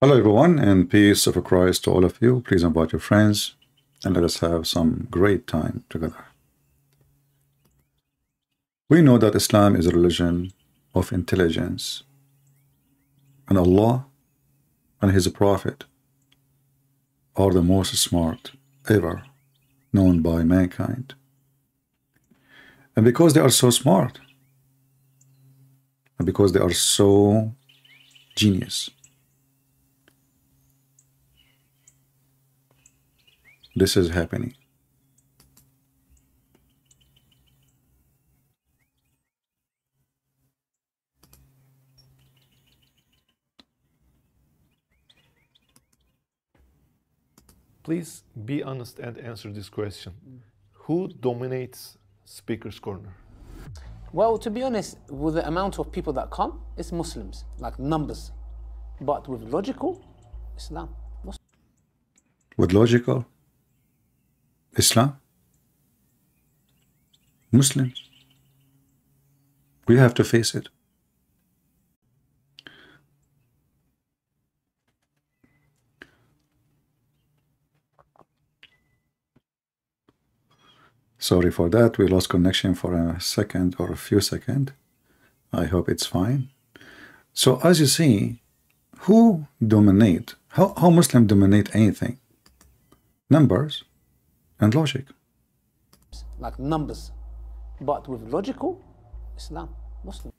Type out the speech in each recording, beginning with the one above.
Hello everyone, and peace of Christ to all of you. Please invite your friends and let us have some great time together. We know that Islam is a religion of intelligence, and Allah and His Prophet are the most smart ever known by mankind. And because they are so smart, and because they are so genius, this is happening. Please be honest and answer this question. Who dominates Speaker's Corner? Well, to be honest, with the amount of people that come, it's Muslims, like numbers. But with logical, Islam. With logical, Islam, Muslims. We have to face it. Sorry for that. We lost connection for a second or a few seconds. I hope it's fine. So as you see, who dominate? How Muslim dominate anything? Numbers and logic. Like numbers. But with logical, Islam, Muslim.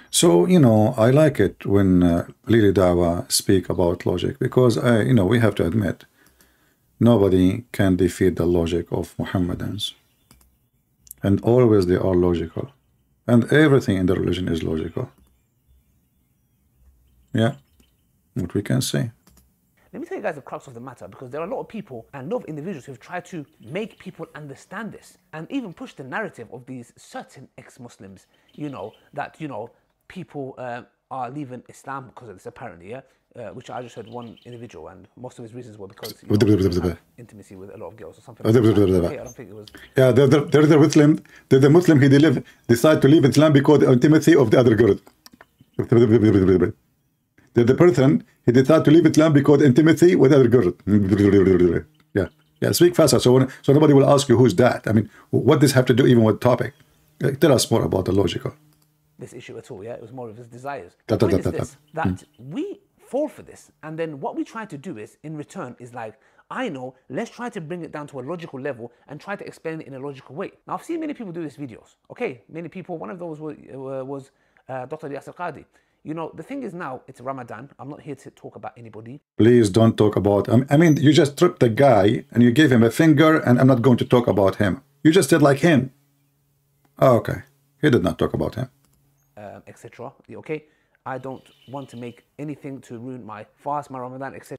So, you know, I like it when Lili Dawah speak about logic, because, we have to admit, nobody can defeat the logic of Muhammadans. And always they are logical. And everything in the religion is logical. Yeah, what we can say. Let me tell you guys the crux of the matter, because there are a lot of people and a lot of individuals who've tried to make people understand this and even push the narrative of these certain ex-Muslims, that, people are leaving Islam because of this, apparently, which I just heard one individual, and most of his reasons were because he had intimacy with a lot of girls or something. Okay, I don't think it was. Yeah, they're the Muslim. They're the Muslim. He decide to leave Islam because of the intimacy of the other girl. The person, he decided to leave Islam because intimacy with other girl. Yeah. Speak faster, so nobody will ask you who's that. I mean, what does this have to do even with the topic? Tell us more about the logical. This issue at all, yeah? It was more of his desires. That we fall for this, and then what we try to do is, in return, is like, let's try to bring it down to a logical level and try to explain it in a logical way. Now, I've seen many people do these videos, okay? Many people, one of those was Dr. Yasir Qadhi. The thing is now, it's Ramadan. I'm not here to talk about anybody. Please don't talk about him. I mean, you just tripped the guy and you gave him a finger, and I'm not going to talk about him. You just did like him. Oh, okay. He did not talk about him. Etc. Okay? I don't want to make anything to ruin my fast, my Ramadan, etc.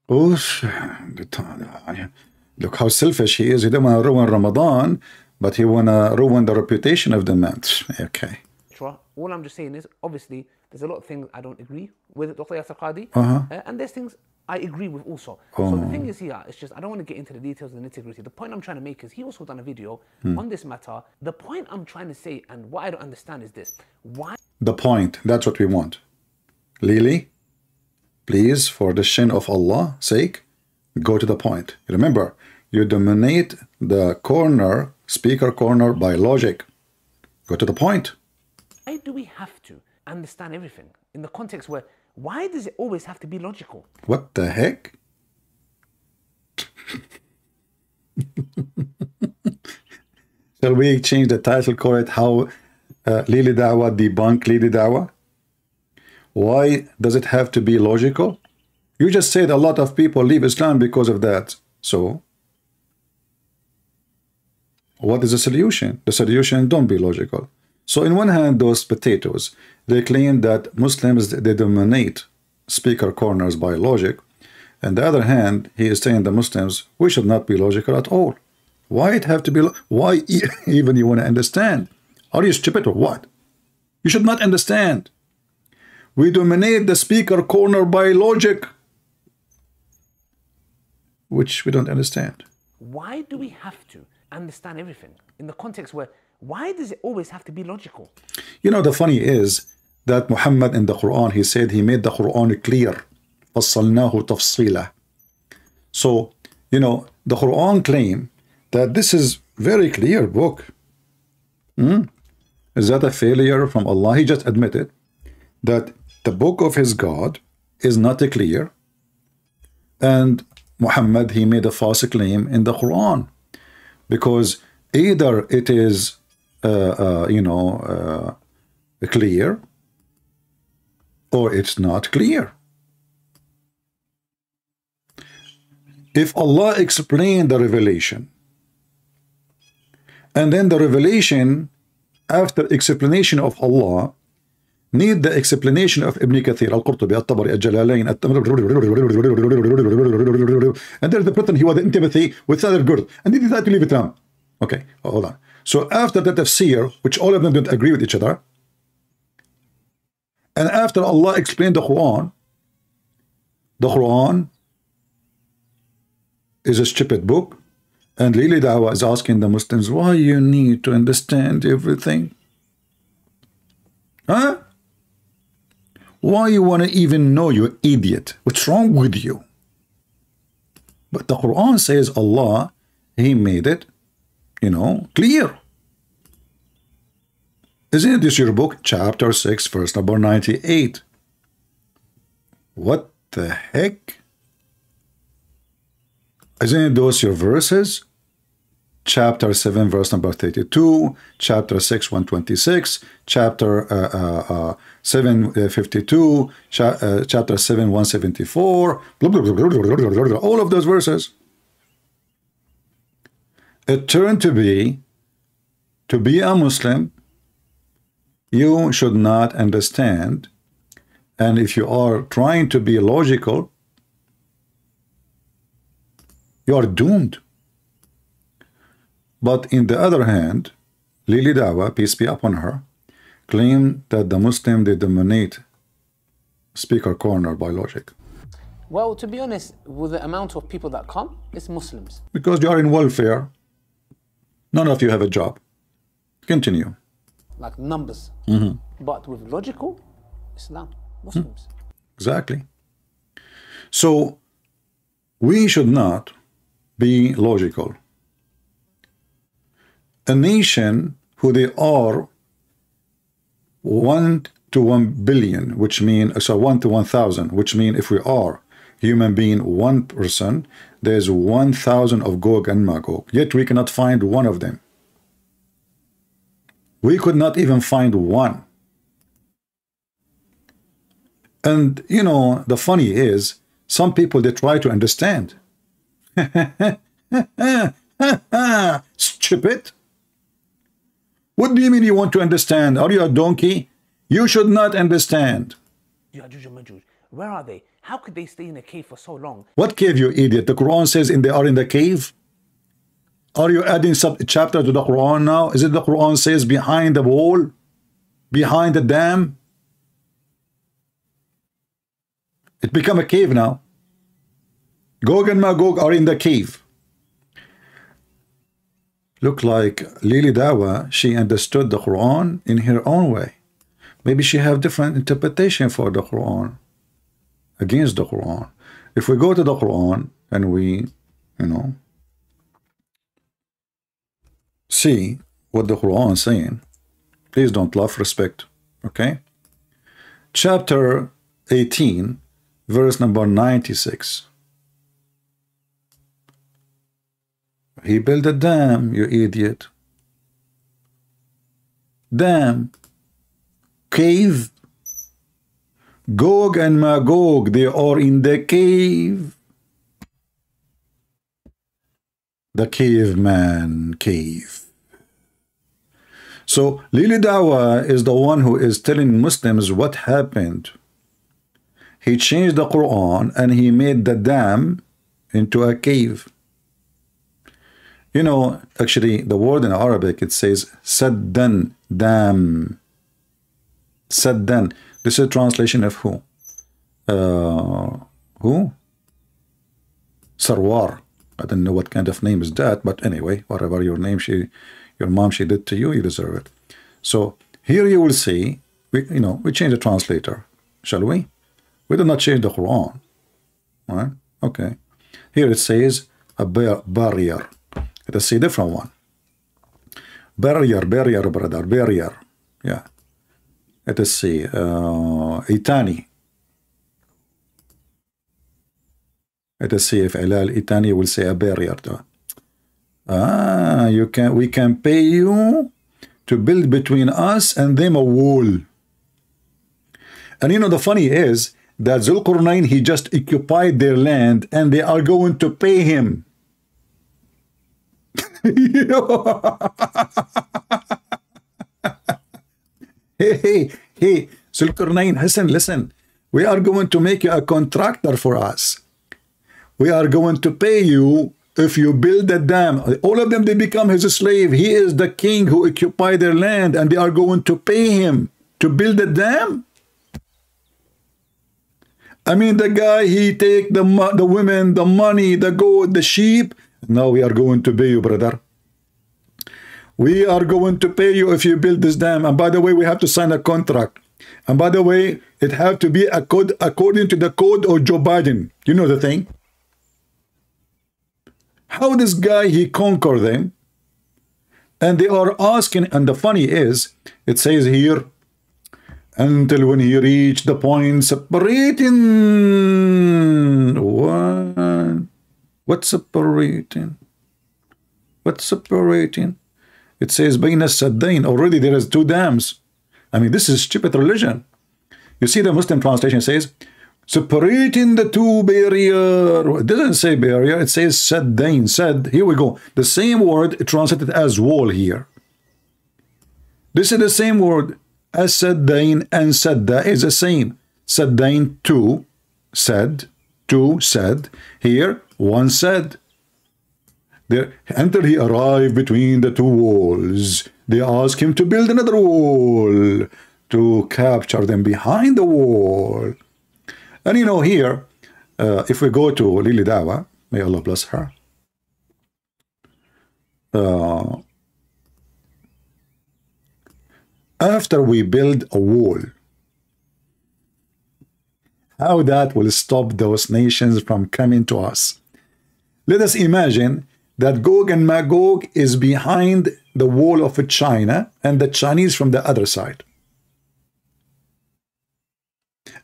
Look how selfish he is. He didn't want to ruin Ramadan, but he want to ruin the reputation of the man. Okay. All I'm just saying is, obviously, there's a lot of things I don't agree with Dr. Yasir Qadhi, and there's things I agree with also. So the thing is here, it's just, I don't want to get into the details and the nitty-gritty. The point I'm trying to make is, he also done a video on this matter. The point I'm trying to say, and what I don't understand, is this. Why? The point, that's what we want. Lili, please, for the shin of Allah's sake, go to the point. Remember, you dominate the speaker corner by logic. Go to the point. Why do we have to understand everything in the context where, why does it always have to be logical? What the heck? Shall we change the title, call it how Lili Dawah debunk Lili Dawah? Why does it have to be logical? You just said a lot of people leave Islam because of that. So, what is the solution? The solution, don't be logical. So in one hand, those potatoes, they claim that Muslims, they dominate speaker corners by logic. And the other hand, he is saying the Muslims, we should not be logical at all. Why it have to be? Why even you want to understand? Are you stupid or what? You should not understand. We dominate the speaker corner by logic, which we don't understand. Why do we have to understand everything in the context where, why does it always have to be logical? The funny is that Muhammad in the Quran, he said he made the Quran clear. فصلناه تفصيلا. So, you know, the Quran claim that this is very clear book. Is that a failure from Allah? He just admitted that the book of his God is not clear, and Muhammad, he made a false claim in the Quran, because either it is clear, or it's not clear. If Allah explained the revelation, and then the revelation after explanation of Allah need the explanation of Ibn Kathir, Al-Qurtubi, Al-Tabari, Al-Jalalain, and there's the Britain, he was the intimacy with other good, and they decided to leave it around. Okay, hold on. So after the tafsir, which all of them don't agree with each other, and after Allah explained the Quran is a stupid book, and really Dawah is asking the Muslims, why you need to understand everything? Huh? Why you want to even know, you idiot? What's wrong with you? But the Quran says Allah, he made it, clear. Isn't this your book? Chapter 6, verse number 98. What the heck? Isn't those your verses? Chapter 7, verse number 32, chapter 6, 126, chapter 7, 52, chapter 7, 174, blah, blah, blah, blah, blah, blah, blah, all of those verses. It turned to be a Muslim, you should not understand, and if you are trying to be logical, you are doomed. But in the other hand, Lily Dawah, peace be upon her, claimed that the Muslim, they dominate speaker corner by logic. Well, to be honest, with the amount of people that come, it's Muslims. Because you are in welfare, none of you have a job. Continue. Like numbers. But with logical, Islam, Muslims. Exactly. So, we should not be logical. A nation who they are 1 to 1 billion, which mean 1 to 1,000, which mean if we are human being 1%, there's 1,000 of Gog and Magog. Yet we cannot find one of them. We could not even find one. And the funny is, some people, they try to understand. Stupid. What do you mean you want to understand? Are you a donkey? You should not understand. Yajus and Majujj, where are they? How could they stay in a cave for so long? What cave, you idiot? The Quran says they are in the cave. Are you adding sub-chapter to the Quran now? Is it the Quran says behind the wall? Behind the dam? It become a cave now. Gog and Magog are in the cave. Look like Lily Dawah, she understood the Quran in her own way. Maybe she have different interpretation for the Quran against the Quran. If we go to the Quran and we, see what the Quran is saying, please don't laugh, respect, okay? Chapter 18, verse number 96. He built a dam, you idiot. Dam. Cave. Gog and Magog, they are in the cave. The caveman cave. So Lily Dawah is the one who is telling Muslims what happened. He changed the Quran and he made the dam into a cave. Actually, the word in Arabic, it says saddan, dam. Saddan. This is a translation of who? Who? Sarwar. I don't know what kind of name is that, but anyway, whatever your name, your mom, she did to you, you deserve it. So here you will see, we change the translator, shall we? We do not change the Quran. All right? Okay. Here it says a barrier. Let us see a different one. Barrier, brother, barrier. Yeah. Let us see. Itani. Let us see if Ilal Itani will say a barrier. We can pay you to build between us and them a wall. And you know, the funny is that Zulqarnain, he just occupied their land and they are going to pay him. You know? Hey, Zulqarnain, listen. We are going to make you a contractor for us. We are going to pay you if you build a dam. All of them, they become his slave. He is the king who occupied their land, and they are going to pay him to build a dam. I mean, the guy, he take the women, the money, the gold, the sheep. Now we are going to pay you, brother. We are going to pay you if you build this dam. And by the way, we have to sign a contract. And by the way, it have to be a code according to the code of Joe Biden. You know the thing. How this guy, he conquered them. And they are asking, and the funny is, it says here, until when he reached the point separating. What's separating? What's separating? It says Bayna Saddain. Already there is 2 dams. I mean, this is stupid religion. You see, the Muslim translation says separating the 2 barrier. It doesn't say barrier, it says Saddain. Sad. Here we go. The same word translated as wall here. This is the same word. As Saddain and Sadda is the same. Saddain 2 said, 2 said. Here 1 said. There, until he arrived between the 2 walls, they asked him to build another wall to capture them behind the wall. And you know, here, if we go to Lili Dawah, may Allah bless her, after we build a wall, how that will stop those nations from coming to us. Let us imagine that Gog and Magog is behind the wall of China and the Chinese from the other side.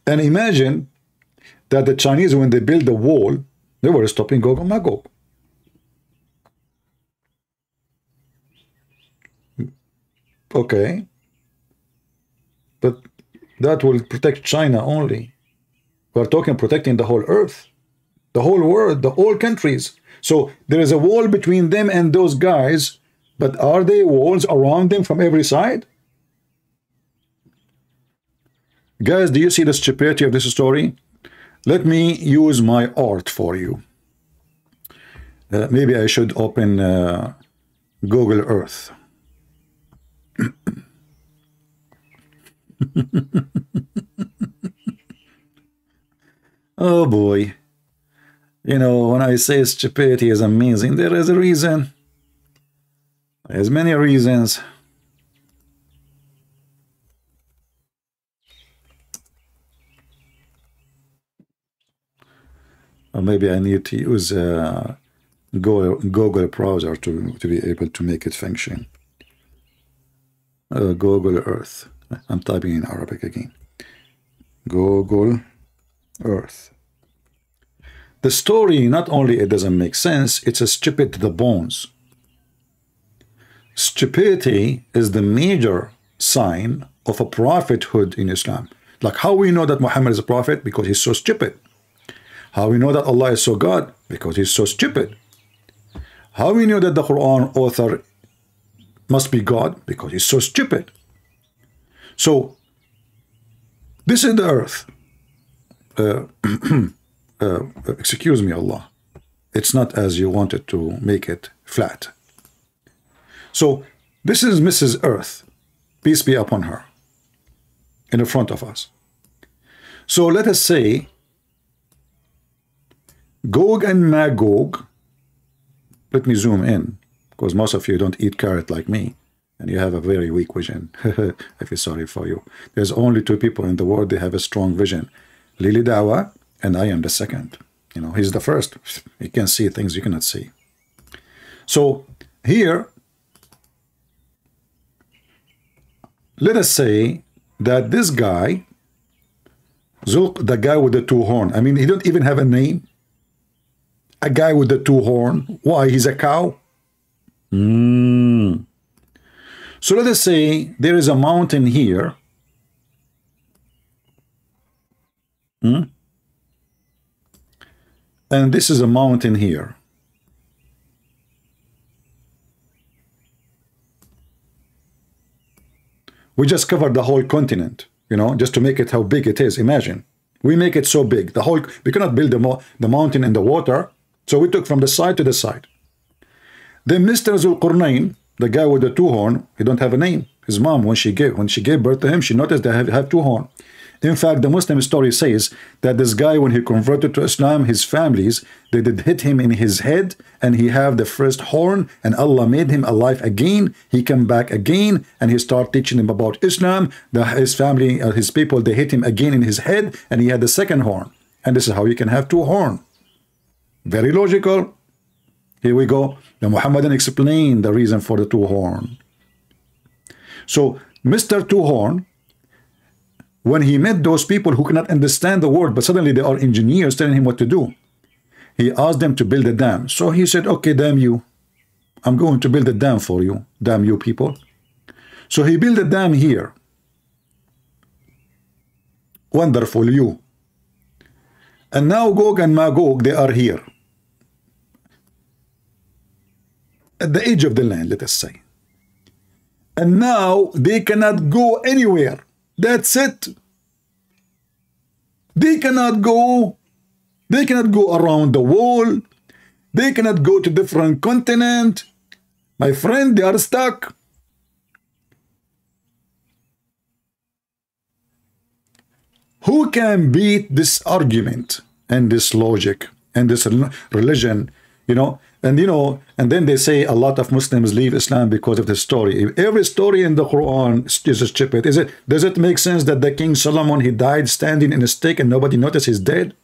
And imagine that the Chinese, when they built the wall, they were stopping Gog and Magog. Okay. But that will protect China only. We're talking protecting the whole earth, the whole world, the whole countries. So there is a wall between them and those guys, but are there walls around them from every side? Guys, do you see the stupidity of this story? Let me use my art for you. Maybe I should open Google Earth. Oh boy. You know, when I say stupidity is amazing, there is a reason. There's many reasons. Or maybe I need to use Google browser to be able to make it function. Google Earth. I'm typing in Arabic again. Google Earth. The story, not only it doesn't make sense, it's a stupid to the bones. Stupidity is the major sign of a prophethood in Islam. Like how we know that Muhammad is a prophet? Because he's so stupid. How we know that Allah is so God? Because he's so stupid. How we know that the Quran author must be God? Because he's so stupid. So, this is the earth. Excuse me, Allah. It's not as you wanted to make it flat. So, this is Mrs. Earth. Peace be upon her. In the front of us. So, let us say Gog and Magog. Let me zoom in, because most of you don't eat carrot like me, and you have a very weak vision. I feel sorry for you. There's only 2 people in the world that have a strong vision. Lili Dawah, and I am the second. You know, he's the first. He can see things you cannot see. So here, let us say that this guy, the guy with the two horn, I mean, he don't even have a name. A guy with the two horn. Why? He's a cow? So let us say there is a mountain here. And this is a mountain here. We just covered the whole continent, you know, just to make it how big it is. Imagine. We make it so big. The whole, we cannot build the mountain in the water. So we took from the side to the side. Then Mr. Zulqarnain, the guy with the two horn, he don't have a name. His mom, when she gave birth to him, she noticed they have two horn. In fact, the Muslim story says that this guy, when he converted to Islam, his families, they did hit him in his head, and he have the first horn, and Allah made him alive again. He came back again, and he started teaching him about Islam. His family, his people, they hit him again in his head, and he had the second horn. And this is how you can have two horn. Very logical. Here we go. The Muhammadan explained the reason for the two horn. So, Mr. Two Horn, when he met those people who cannot understand the word, but suddenly they are engineers telling him what to do, he asked them to build a dam. So he said, okay, damn you. I'm going to build a dam for you. Damn you people. So he built a dam here. Wonderful, you. And now Gog and Magog, they are here. At the edge of the land, let us say. And now they cannot go anywhere. That's it. They cannot go. They cannot go around the wall. They cannot go to different continent. My friend, they are stuck. Who can beat this argument and this logic and this religion, you know? And then they say a lot of Muslims leave Islam because of the story. Every story in the Quran is stupid. Does it make sense that the King Solomon, he died standing in a stake and nobody noticed he's dead?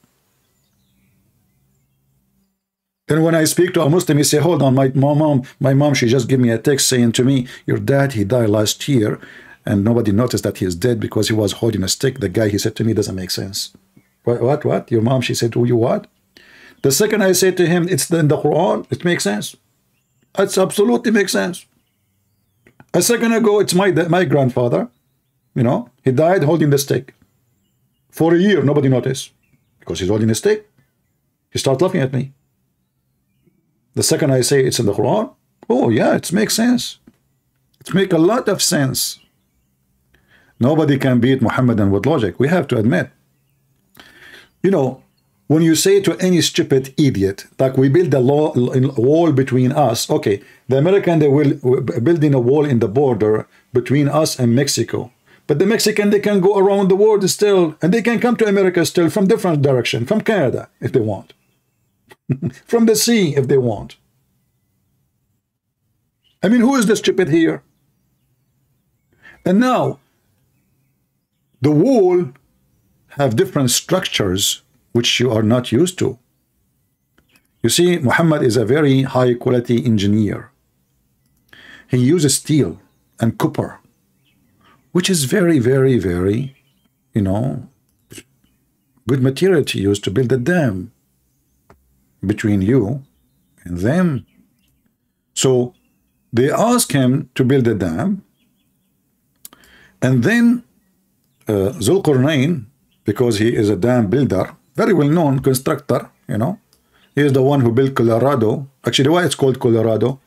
Then when I speak to a Muslim, he say, hold on, my mom, she just gave me a text saying to me, your dad, he died last year, and nobody noticed that he is dead because he was holding a stick. The guy, he said to me, doesn't make sense. What? Your mom, she said to you what? The second I say to him, it's in the Quran, it makes sense. It absolutely makes sense. A second ago, it's my grandfather, you know, he died holding the stick. For a year, nobody noticed. Because he's holding a stick. He started laughing at me. The second I say it's in the Quran, oh yeah, it makes sense. It makes a lot of sense. Nobody can beat Muhammadan with logic. We have to admit. You know, when you say to any stupid idiot, like we build a wall between us, okay, the American, they will building a wall in the border between us and Mexico. But the Mexican, they can go around the world still, and they can come to America still from different direction, from Canada, if they want. From the sea, if they want. I mean, who is the stupid here? And now, the wall have different structures which you are not used to. You see, Muhammad is a very high quality engineer. He uses steel and copper, which is very, very, very, you know, good material to use to build a dam between you and them. So they ask him to build a dam, and then Zulqarnain, because he is a dam builder, very well-known constructor, you know. He is the one who built Colorado. Actually, why it's called Colorado?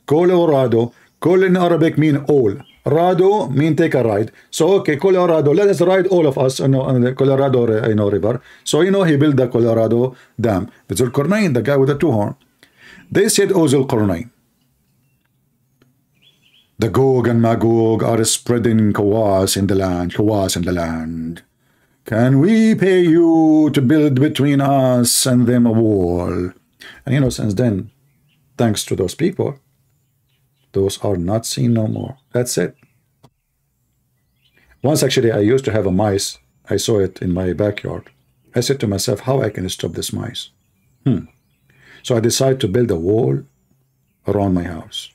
Colorado. Col in Arabic mean all. Rado mean take a ride. So, okay, Colorado, let us ride all of us on the Colorado river. So, you know, he built the Colorado Dam. But Zulqarnain, the guy with the two horn, they said, oh, Zulqarnain, the Gog and Magog are spreading chaos in the land. Can we pay you to build between us and them a wall? And you know, since then, thanks to those people, those are not seen no more. That's it. Once actually, I used to have a mice. I saw it in my backyard. I said to myself, how I can stop this mice? So I decided to build a wall around my house.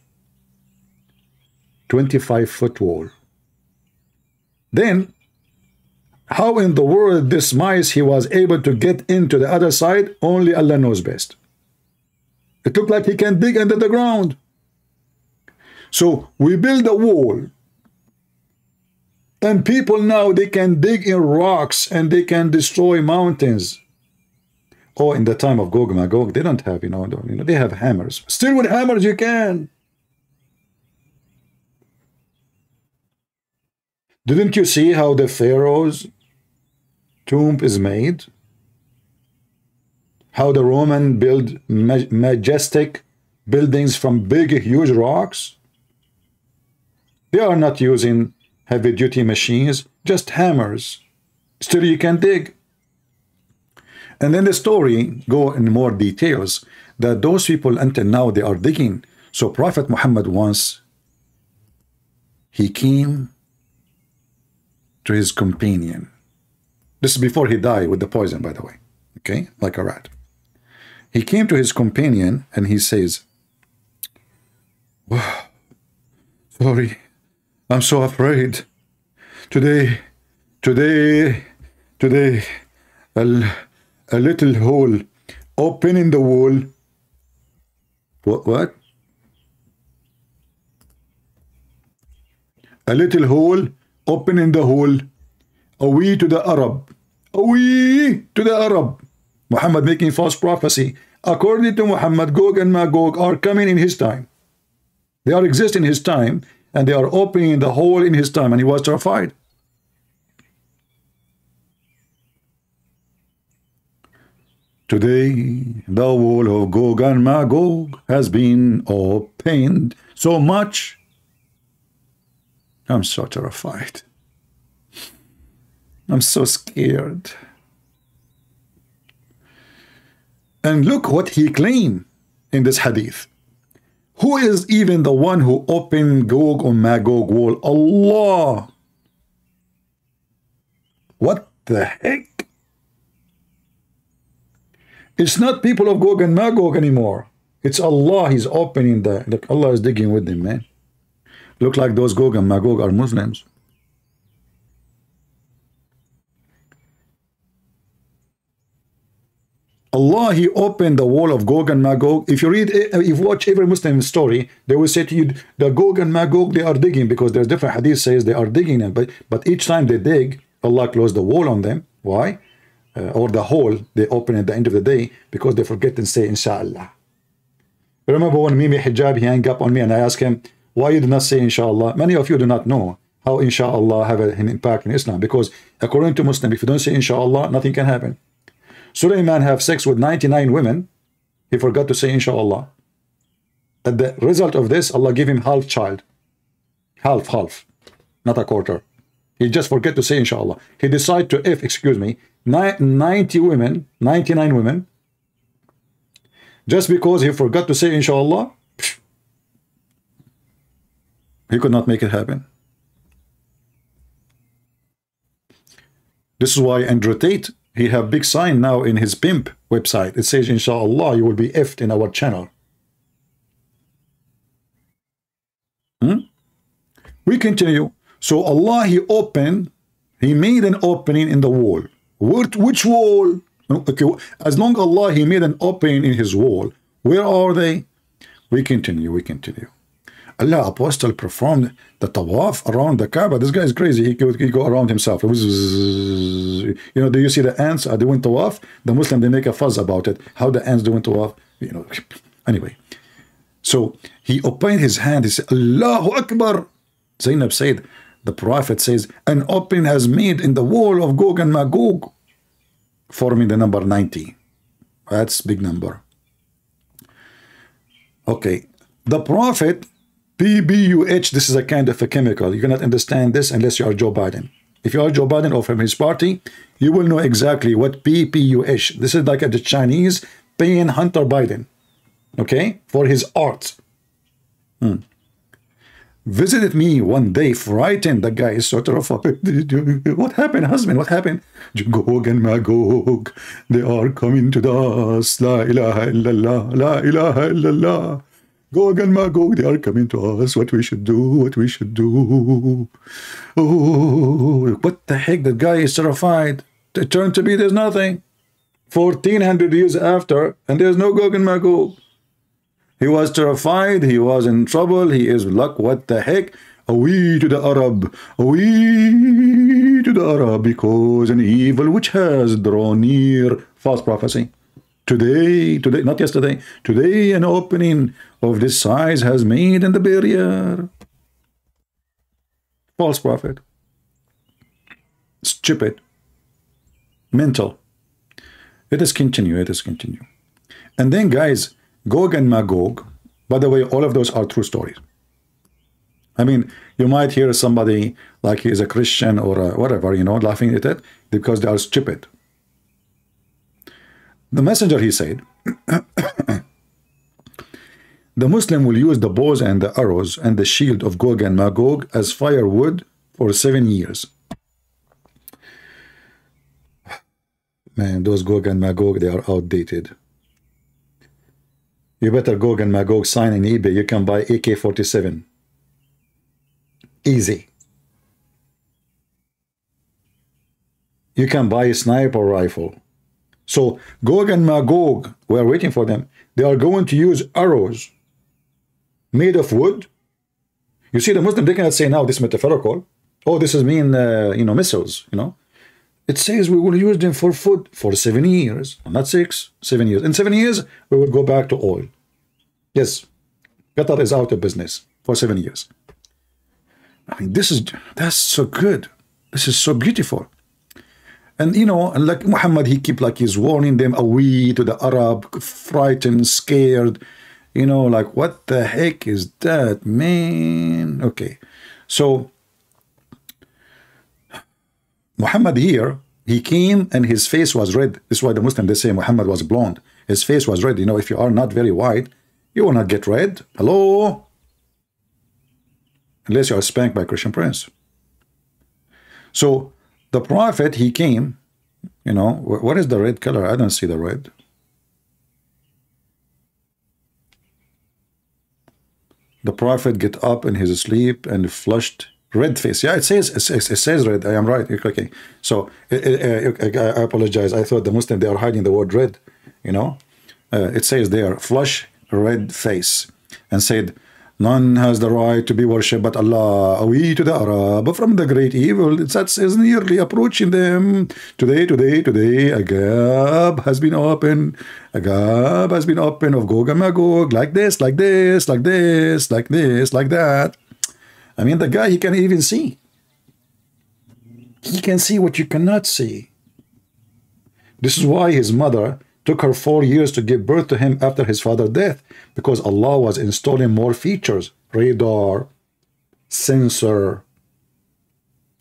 25-foot wall. Then, how in the world this mice he was able to get into the other side, only Allah knows best. It looked like he can dig under the ground. So we build a wall. And people now, they can dig in rocks and they can destroy mountains. Oh, in the time of Gog and Magog, they don't have, they have hammers. Still with hammers you can. Didn't you see how the Pharaoh's tomb is made? How the Roman build majestic buildings from big, huge rocks? They are not using heavy-duty machines, just hammers. Still you can dig. And then the story go in more details that those people until now they are digging. So Prophet Muhammad once, he came to his companion. This is before he died with the poison, by the way. Okay, like a rat. He came to his companion and he says, "Wow, sorry, I'm so afraid. Today, a little hole open in the wall." What? A little hole open in the hole. Away to the Arab. Away to the Arab. Muhammad making false prophecy. According to Muhammad, Gog and Magog are coming in his time. They are exist in his time, and they are opening the hole in his time, and he was terrified. Today, the wall of Gog and Magog has been opened so much. I'm so terrified. I'm so scared. And look what he claimed in this hadith. Who is even the one who opened Gog and Magog wall? Allah. What the heck? It's not people of Gog and Magog anymore. It's Allah. He's opening the... Look, Allah is digging with them, man. Look like those Gog and Magog are Muslims. Allah, he opened the wall of Gog and Magog. If you read, if you watch every Muslim story, they will say to you, the Gog and Magog, they are digging, because there's different hadith says they are digging them. But each time they dig, Allah closed the wall on them. Why? Or the hole they open at the end of the day, because they forget and say, Inshallah. Remember when Mimi Hijab, he hung up on me and I asked him, why you do not say Inshallah? Many of you do not know how Inshallah have an impact in Islam, because according to Muslim, if you don't say Inshallah, nothing can happen. Sulaiman have sex with 99 women. He forgot to say Inshallah. At the result of this, Allah gave him half child. Half, not a quarter. He just forget to say Inshallah. He decided to, 99 women, just because he forgot to say Inshallah, he could not make it happen. This is why Andrew Tate, he have big sign now in his pimp website. It says, Inshallah, you will be effed in our channel. We continue. So Allah, he made an opening in the wall. Which wall? Okay, as long as Allah, he made an opening in his wall. Where are they? We continue. Allah Apostle performed the tawaf around the Kaaba. This guy is crazy. He go around himself. It was, do you see the ants are doing tawaf? The Muslim, they make a fuss about it. How the ants doing tawaf? Anyway. So he opened his hand. He said, Allahu Akbar. Zainab said, the Prophet says, an opening has made in the wall of Gog and Magog, forming the number 90. That's big number. Okay. The Prophet, PBUH, this is a kind of a chemical. You cannot understand this unless you are Joe Biden. If you are Joe Biden or from his party, you will know exactly what PPUH. This is like the Chinese paying Hunter Biden, okay, for his art. visited me one day, frightened. The guy is so terrified. What happened, husband? What happened? Gog and Magog, they are coming to us. La ilaha illallah, la ilaha illallah. Gog and Magog, they are coming to us. What we should do, what we should do. Oh, what the heck? The guy is terrified. It turned to be there's nothing. 1400 years after, and there's no Gog and Magog. He was terrified, he was in trouble, he is luck, what the heck? Away to the Arab, away to the Arab, because an evil which has drawn near. False prophecy. Today, not yesterday, today an opening of this size has made in the barrier. False prophet. Stupid. Mental. Let us continue, let us continue. And then guys, Gog and Magog, by the way, all of those are true stories. I mean, you might hear somebody like he is a Christian or whatever, you know, laughing at it because they are stupid. The messenger, he said, the Muslim will use the bows and the arrows and the shield of Gog and Magog as firewood for 7 years. Man, those Gog and Magog, they are outdated. You better Gog and Magog sign in eBay. You can buy AK-47. Easy. You can buy a sniper rifle. So Gog and Magog, we are waiting for them. They are going to use arrows made of wood. You see, the Muslim, they cannot say now this is metaphorical. Oh, this is mean, you know, missiles, you know. It says we will use them for food for 7 years, not 6, 7 years. In 7 years, we will go back to oil. Yes, Qatar is out of business for 7 years. I mean, that's so good. This is so beautiful. And you know, and like Muhammad, he keep like he's warning them away to the Arab, frightened, scared. You know, like what the heck is that, man? Okay, so Muhammad here, he came and his face was red. This is why the Muslim, they say Muhammad was blonde. His face was red. You know, if you are not very white, you will not get red. Hello? Unless you are spanked by Christian Prince. So the prophet, he came, you know, what is the red color? I don't see the red. The prophet get up in his sleep and flushed red face. Yeah, it says red. I am right. Okay. So I apologize. I thought the Muslim, they are hiding the word red. You know, it says there, flush red face, and said, none has the right to be worshipped but Allah. Away to the Arab from the great evil that is nearly approaching them. Today, a gap has been opened. A gap has been opened of Gog and Magog, like this, like this, like this, like this, like that. I mean, the guy, he can even see. He can see what you cannot see. This is why his mother took her 4 years to give birth to him after his father's death, because Allah was installing more features. Radar, sensor,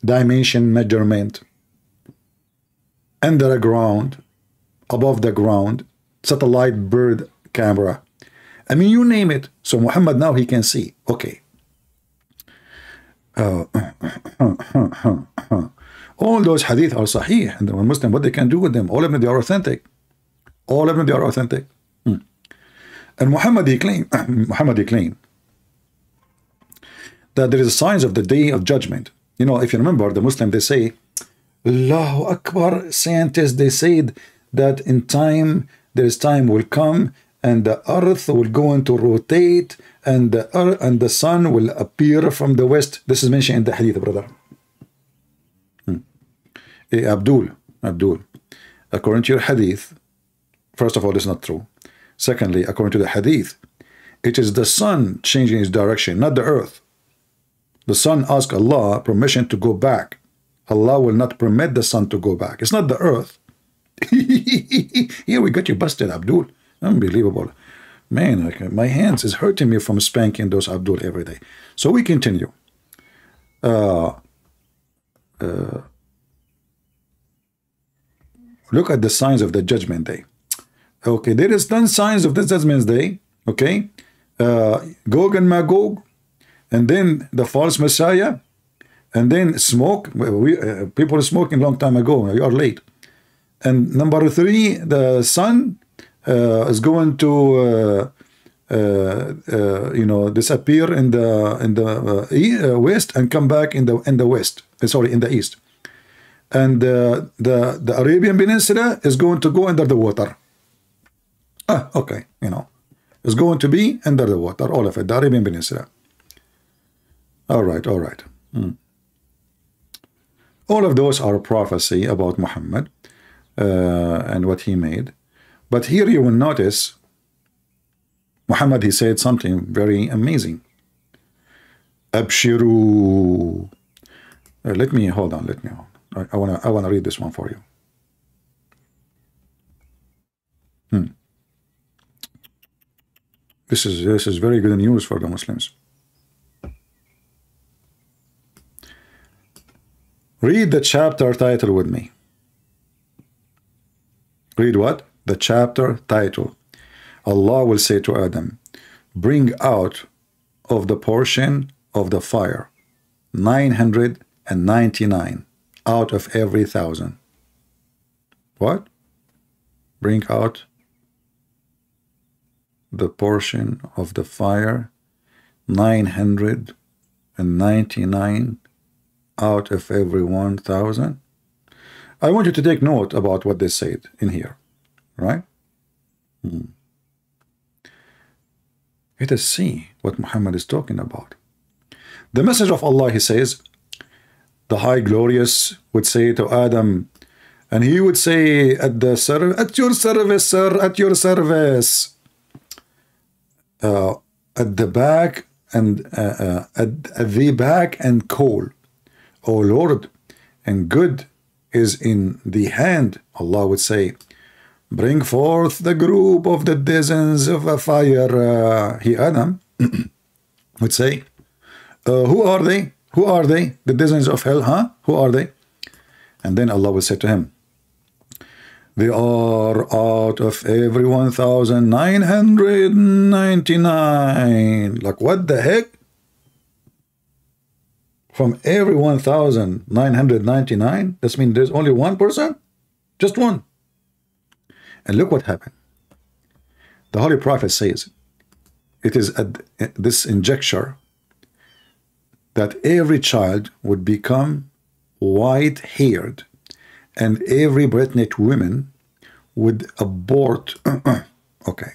dimension measurement, under the ground, above the ground, satellite bird camera. I mean, you name it. So Muhammad now, he can see. Okay. All those hadith are sahih, and the Muslim, what they can do with them, all of them, they are authentic. All of them, they are authentic. And Muhammad, he claimed, that there is signs of the day of judgment. You know, if you remember, the Muslim, they say, Allahu Akbar, scientists, they said that in time, there is time will come, and the earth will go into rotate, and the earth and the sun will appear from the west. This is mentioned in the hadith, brother. Abdul, according to your hadith, first of all, it's not true. Secondly, according to the hadith, it is the sun changing its direction, not the earth. The sun asks Allah permission to go back. Allah will not permit the sun to go back. It's not the earth. Here we got you busted, Abdul. Unbelievable. Man, my hands is hurting me from spanking those Abdul every day. So we continue. Look at the signs of the judgment day. Okay, there is 10 signs of the judgment day. Okay, Gog and Magog, and then the false Messiah, and then smoke. People are smoking long time ago. You are late. And number 3, the sun is going to disappear in the west and come back in the west. Sorry, in the east. And the Arabian Peninsula is going to go under the water. Okay, it's going to be under the water, all of it, the Arabian Peninsula. All right. All of those are prophecy about Muhammad and what he made. But here you will notice Muhammad, he said something very amazing. Abshiru. Let me hold on. I wanna read this one for you. This is very good news for the Muslims. Read the chapter title with me. Read what? The chapter title. Allah will say to Adam, bring out of the portion of the fire 999 out of every 1,000. What? Bring out the portion of the fire 999 out of every 1,000. I want you to take note about what they said in here, right? Let us see what Muhammad is talking about. The message of Allah, he says, the high glorious would say to Adam, and he would say at your service, sir, at your service, at the back and at the back and call, O Lord, and good is in the hand. Allah would say, bring forth the group of the dozens of a fire. He, Adam, would say, who are they? Who are they? The dozens of hell, huh? Who are they? And then Allah will say to him, they are out of every 1,999. Like, what the heck? From every 1,999? That means there's only 1%? Just one. And look what happened. The Holy Prophet says, it is at this injecture that every child would become white-haired and every pregnant woman would abort. Okay.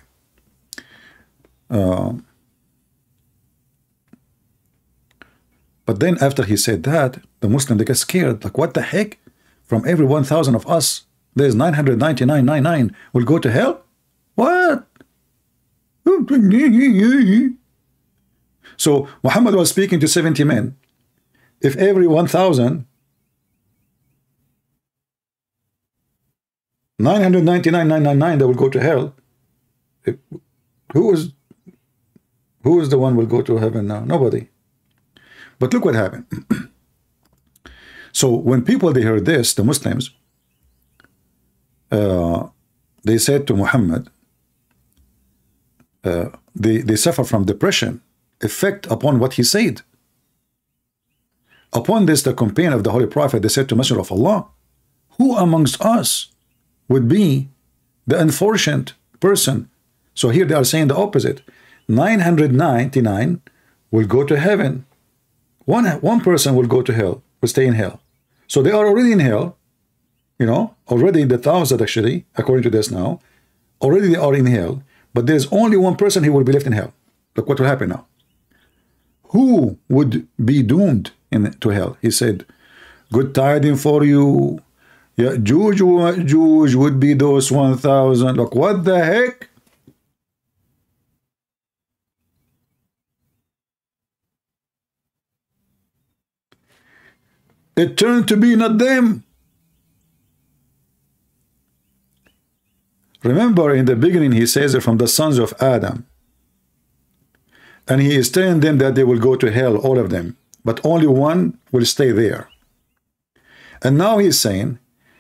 But then after he said that, the Muslim, they get scared. Like, what the heck? From every 1,000 of us, there's 999 will go to hell? What? So Muhammad was speaking to 70 men. If every 1,000 999 that will go to hell, who is the one will go to heaven now? Nobody. But look what happened. So when people, they heard this, the Muslims, they said to Muhammad, they suffer from depression, effect upon what he said. Upon this, the companion of the Holy Prophet, they said to Messenger of Allah, who amongst us would be the unfortunate person? So here they are saying the opposite. 999 will go to heaven. One person will go to hell, will stay in hell. So they are already in hell, already in the 1,000 actually, according to this now. Already they are in hell, but there's only one person who will be left in hell. Look what will happen now. Who would be doomed to hell? He said, good tidings for you. Yajus would be those 1,000. Look, what the heck? It turned to be not them. Remember, in the beginning, he says it from the sons of Adam. And he is telling them that they will go to hell, all of them. But only one will stay there. And now he's saying,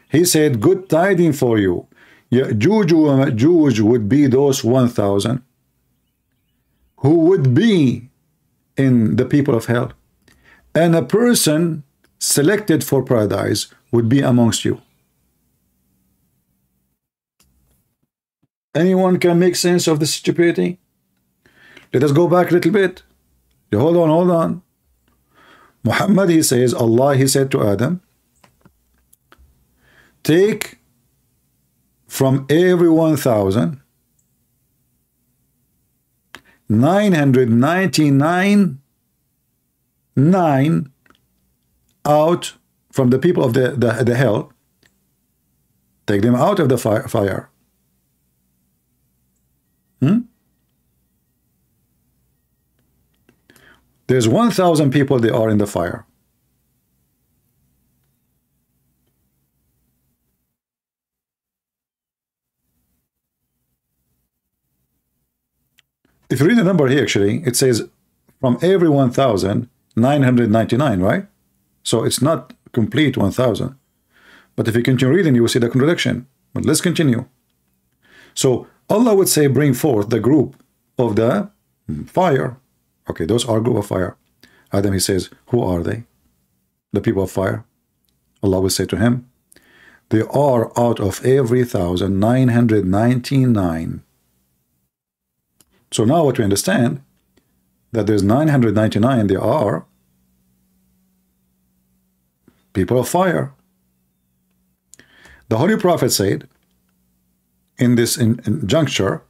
he said, good tidings for you. Yajus would be those 1,000 who would be in the people of hell, and a person selected for paradise would be amongst you. Anyone can make sense of this stupidity? Let us go back a little bit. Hold on, hold on. Muhammad, he says, Allah, he said to Adam, take from every 1,999 out from the people of the hell, take them out of the fire. There's 1,000 people, they are in the fire. If you read the number here, actually, it says from every 1,999, right? So it's not complete 1,000. But if you continue reading, you will see the contradiction. But let's continue. So Allah would say, bring forth the group of the fire. Okay, those are group of fire. Adam, he says, who are they? The people of fire. Allah will say to him, they are out of every 1,999. So now what we understand, that there's 999, they are people of fire. The Holy Prophet said, in this juncture,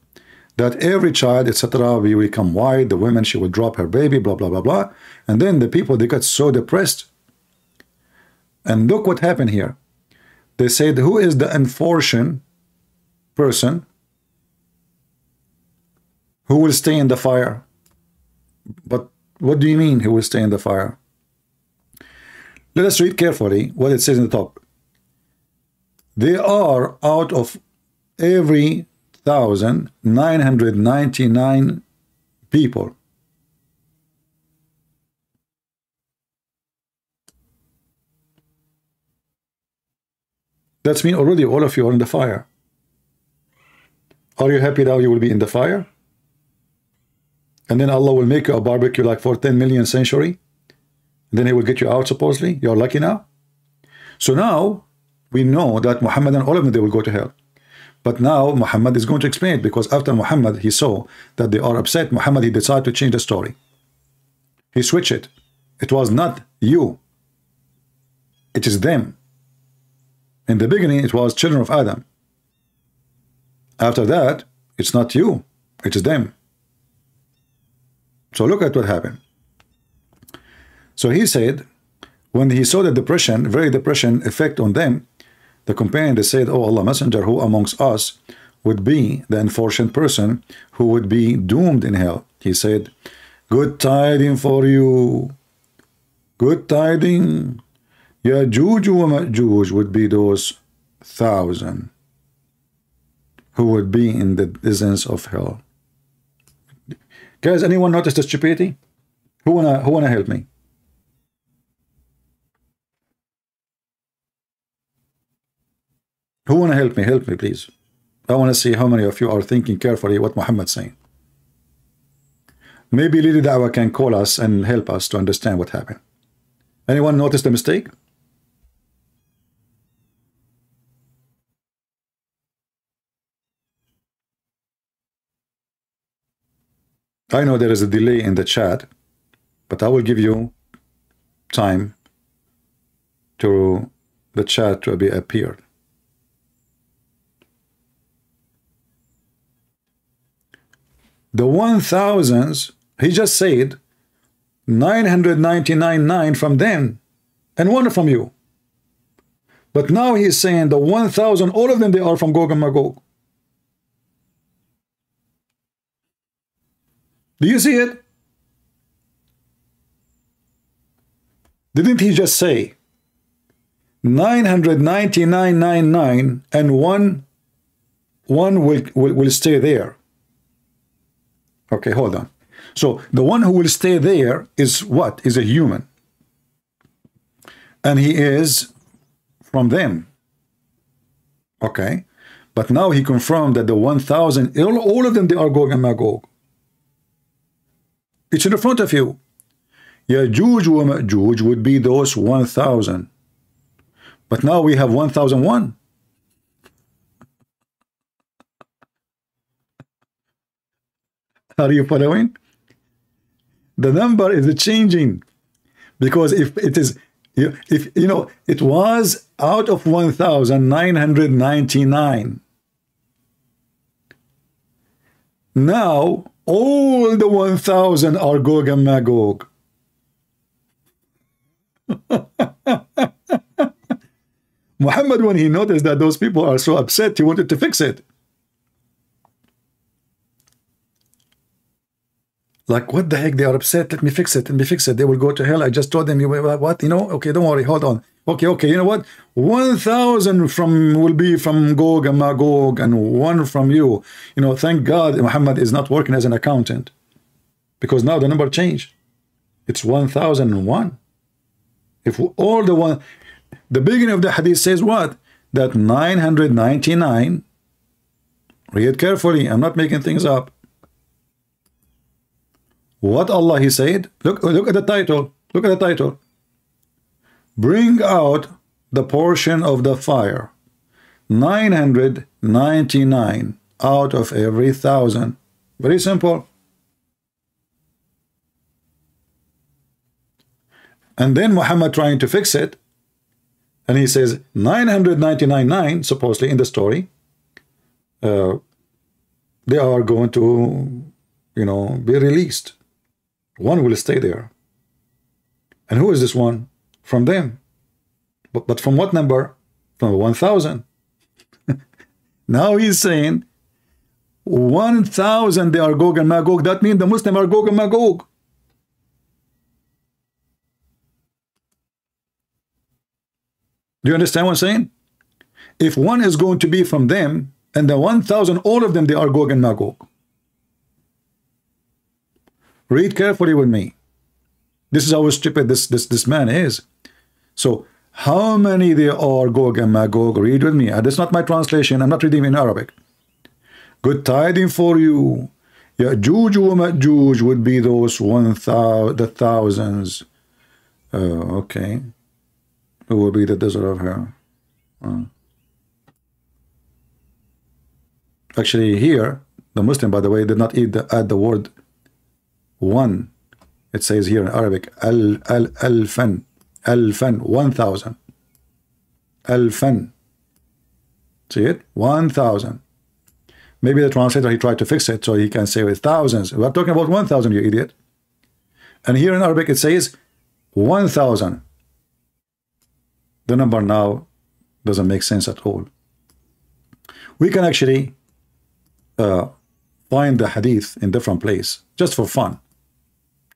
that every child, etc., will become white, the woman, she will drop her baby, blah, blah, blah, blah. And then the people, they got so depressed. And look what happened here. They said, who is the unfortunate person who will stay in the fire? But what do you mean, who will stay in the fire? Let us read carefully what it says in the top. They are out of every 1,999 people. That's mean already all of you are in the fire. Are you happy now you will be in the fire? And then Allah will make you a barbecue like for 10 million century. And then he will get you out supposedly. You're lucky now. So now we know that Muhammad and all of them, they will go to hell. But now Muhammad is going to explain it, because after Muhammad, he saw that they are upset. Muhammad, he decided to change the story. He switched it. It was not you. It is them. In the beginning, it was children of Adam. After that, it's not you. It is them. So look at what happened. So he said, when he saw the depression, very depression effect on them, the companion, they said, oh Allah Messenger, who amongst us would be the unfortunate person who would be doomed in hell? He said, good tidings for you. Good tidings. Yajus and Majujj would be those 1,000 who would be in the distance of hell. Guys, anyone notice the stupidity? Who wanna help me? Who wanna help me? Help me, please. I want to see how many of you are thinking carefully what Muhammad's saying. Maybe Lili Dawah can call us and help us to understand what happened. Anyone notice the mistake? I know there is a delay in the chat, but I will give you time to the chat to be appeared. The 1,000s, he just said 999 from them and one from you. But now he's saying the 1,000, all of them, they are from Gog and Magog. Do you see it? Didn't he just say 999 and one will stay there? Okay, hold on. So the one who will stay there is what? Is a human. And he is from them. Okay. But now he confirmed that the 1,000, all of them, they are Gog and Magog. It's in the front of you. Yajus wa Majujj would be those 1,000. But now we have 1,001. Are you following? The number is changing, because if it is, if you know, it was out of 1,999. Now all the 1,000 are Gog and Magog. Muhammad, when he noticed that those people are so upset, he wanted to fix it. Like, what the heck? They are upset. Let me fix it. Let me fix it. They will go to hell. I just told them, you what? You know? Okay, don't worry. Hold on. Okay, okay. You know what? 1,000 will be from Gog and Magog, and 1 from you. You know, thank God Muhammad is not working as an accountant, because now the number changed. It's 1,001. If all the beginning of the hadith says what? That 999. Read carefully. I'm not making things up. What Allah he said? Look at the title. Look at the title. Bring out the portion of the fire. 999 out of every 1,000. Very simple. And then Muhammad trying to fix it, and he says 999, supposedly in the story, they are going to, you know, be released. 1 will stay there. And who is this 1? From them. But from what number? From 1,000. Now he's saying 1,000 they are Gog and Magog. That means the Muslims are Gog and Magog. Do you understand what I'm saying? If 1 is going to be from them, and the 1,000, all of them, they are Gog and Magog. Read carefully with me. This is how stupid this man is. So, how many there are Gog and Magog? Read with me. That's not my translation. I'm not reading in Arabic. Good tidings for you. Yajus wa Majujj would be those 1,000, the thousands. Okay. It will be the desert of her. Actually, here, the Muslim, by the way, did not add the word 1. It says here in Arabic, alfan, 1,000. Alfan. See it? 1,000. Maybe the translator, he tried to fix it so he can say with thousands. We're talking about 1,000, you idiot. And here in Arabic, it says 1,000. The number now doesn't make sense at all. We can actually find the hadith in different place, just for fun.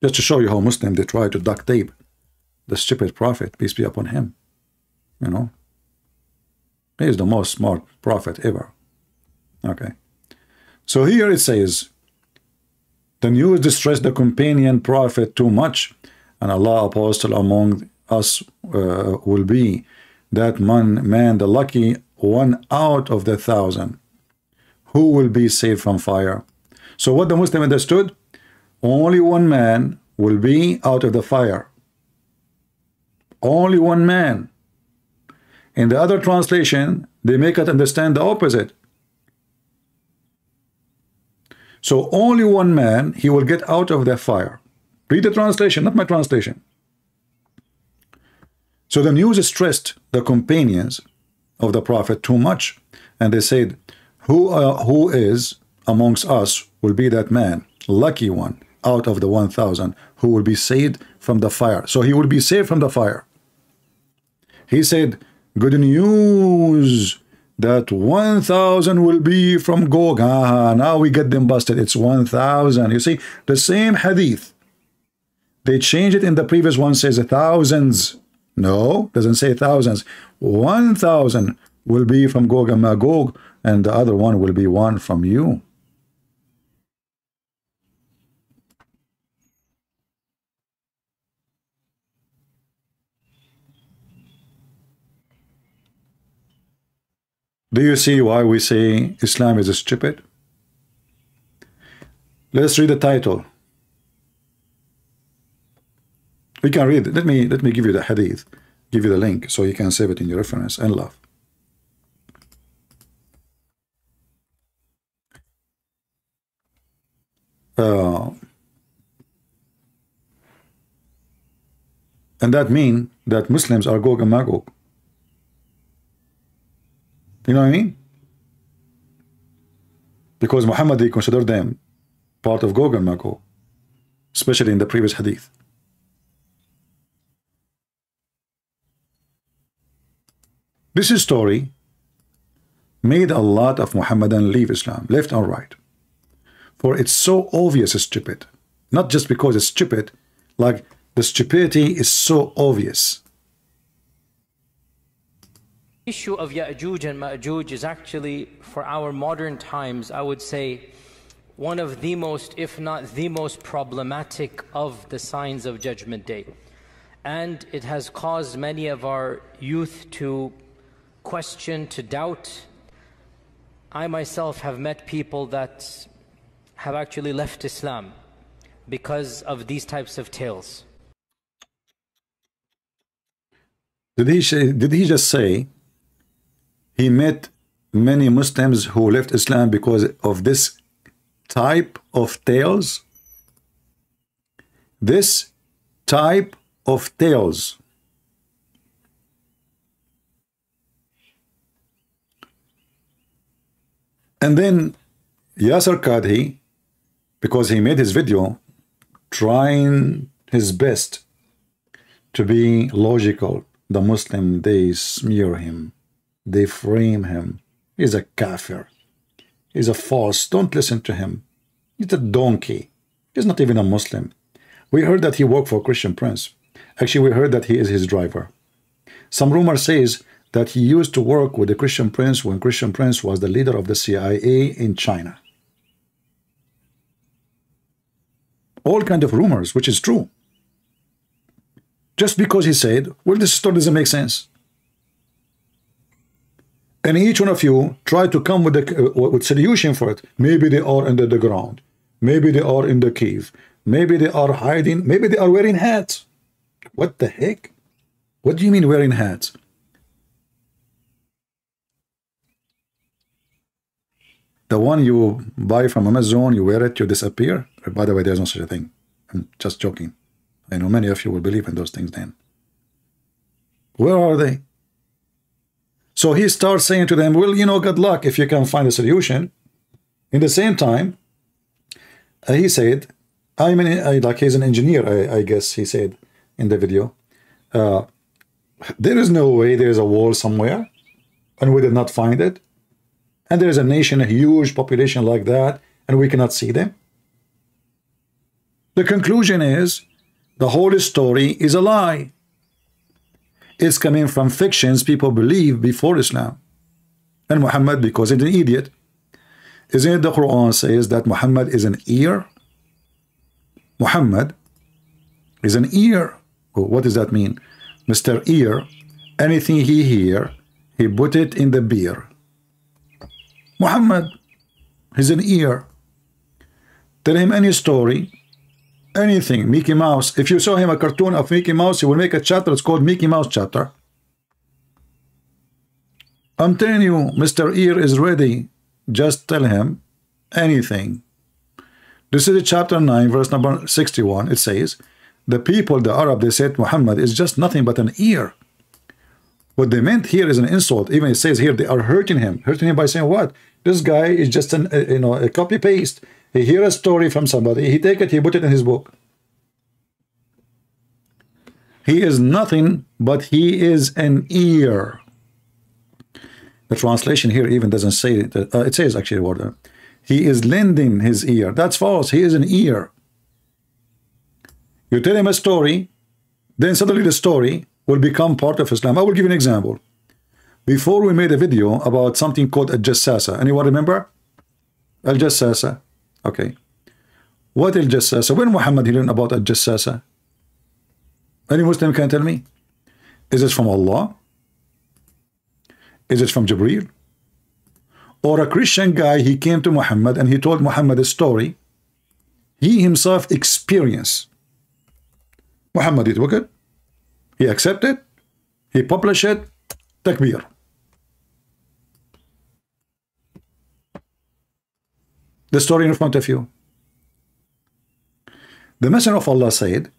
Just to show you how Muslims, they try to duct tape the stupid prophet, peace be upon him. You know, he is the most smart prophet ever. Okay. So here it says, the news distressed the companion prophet too much, and Allah apostle among us will be that man, the lucky 1 out of the 1,000, who will be saved from fire. So what the Muslim understood, only 1 man will be out of the fire. Only 1 man. In the other translation, they make it understand the opposite. So only 1 man, he will get out of the fire. Read the translation, not my translation. So the news stressed the companions of the prophet too much, and they said, who is amongst us will be that man, lucky 1 out of the 1,000, who will be saved from the fire. So he will be saved from the fire. He said, good news that 1,000 will be from Gog. Now we get them busted. It's 1,000. You see, the same hadith. They changed it in the previous one, says thousands. No, doesn't say thousands. 1,000 will be from Gog and Magog, and the other one will be 1 from you. Do you see why we say Islam is stupid? Let's read the title. We can read it. Let me give you the hadith, give you the link so you can save it in your reference and love. And that means that Muslims are Gog and Magog. You know what I mean? Because Muhammad, they consider them part of Gog and Magog, especially in the previous hadith. This story made a lot of Muhammadan leave Islam, left and right. For it's so obvious it's stupid. Not just because it's stupid, like the stupidity is so obvious. The issue of Yajus and Majujj is actually, for our modern times, I would say, one of the most, if not the most problematic of the signs of Judgment Day. And it has caused many of our youth to question, to doubt. I myself have met people that have actually left Islam because of these types of tales. Did he just say he met many Muslims who left Islam because of this type of tales? This type of tales. And then Yasir Qadhi, because he made his video trying his best to be logical, the Muslim, they smear him, they frame him. He's a kafir, he's a false, don't listen to him, he's a donkey, he's not even a Muslim. We heard that he worked for Christian Prince. Actually, we heard that he is his driver. Some rumor says that he used to work with the Christian Prince when Christian Prince was the leader of the CIA in China. All kind of rumors, which is true. Just because he said, well, this story doesn't make sense. And each one of you try to come with solution for it. Maybe they are under the ground. Maybe they are in the cave. Maybe they are hiding. Maybe they are wearing hats. What the heck? What do you mean wearing hats? The one you buy from Amazon, you wear it, you disappear. By the way, there's no such a thing. I'm just joking. I know many of you will believe in those things then. Where are they? So he starts saying to them, well, you know, good luck if you can find a solution. In the same time, he said, like he's an engineer, I guess he said in the video, there is no way there is a wall somewhere, and we did not find it. And there is a nation, a huge population like that, and we cannot see them. The conclusion is the whole story is a lie. It's coming from fictions people believe before Islam. And Muhammad, because he's an idiot. Isn't it the Quran says that Muhammad is an ear? Muhammad is an ear. Oh, what does that mean? Mr. Ear, anything he hear, he put it in the beer. Muhammad is an ear. Tell him any story, anything, Mickey Mouse. If you show him a cartoon of Mickey Mouse, he will make a chapter. It's called Mickey Mouse chapter. I'm telling you, Mr. Ear is ready. Just tell him anything. This is chapter 9, verse number 61. It says, the people, the Arab, they said Muhammad is just nothing but an ear. What they meant here is an insult. Even it says here they are hurting him by saying what? This guy is just an a copy paste. He hear a story from somebody, he take it, he put it in his book. He is nothing but he is an ear. The translation here even doesn't say it. It says actually what he is lending his ear. That's false. He is an ear. You tell him a story, then suddenly the story will become part of Islam. I will give you an example. Before we made a video about something called Al-Jassasa. Anyone remember? Al-Jassasa. Okay. What Al-Jassasa? When Muhammad learned about Al-Jassasa? Any Muslim can tell me? Is it from Allah? Is it from Jibreel? Or a Christian guy, he came to Muhammad and he told Muhammad a story he himself experienced. Muhammad he took it, he accepted, he published it, takbir. The story in front of you. The Messenger of Allah said,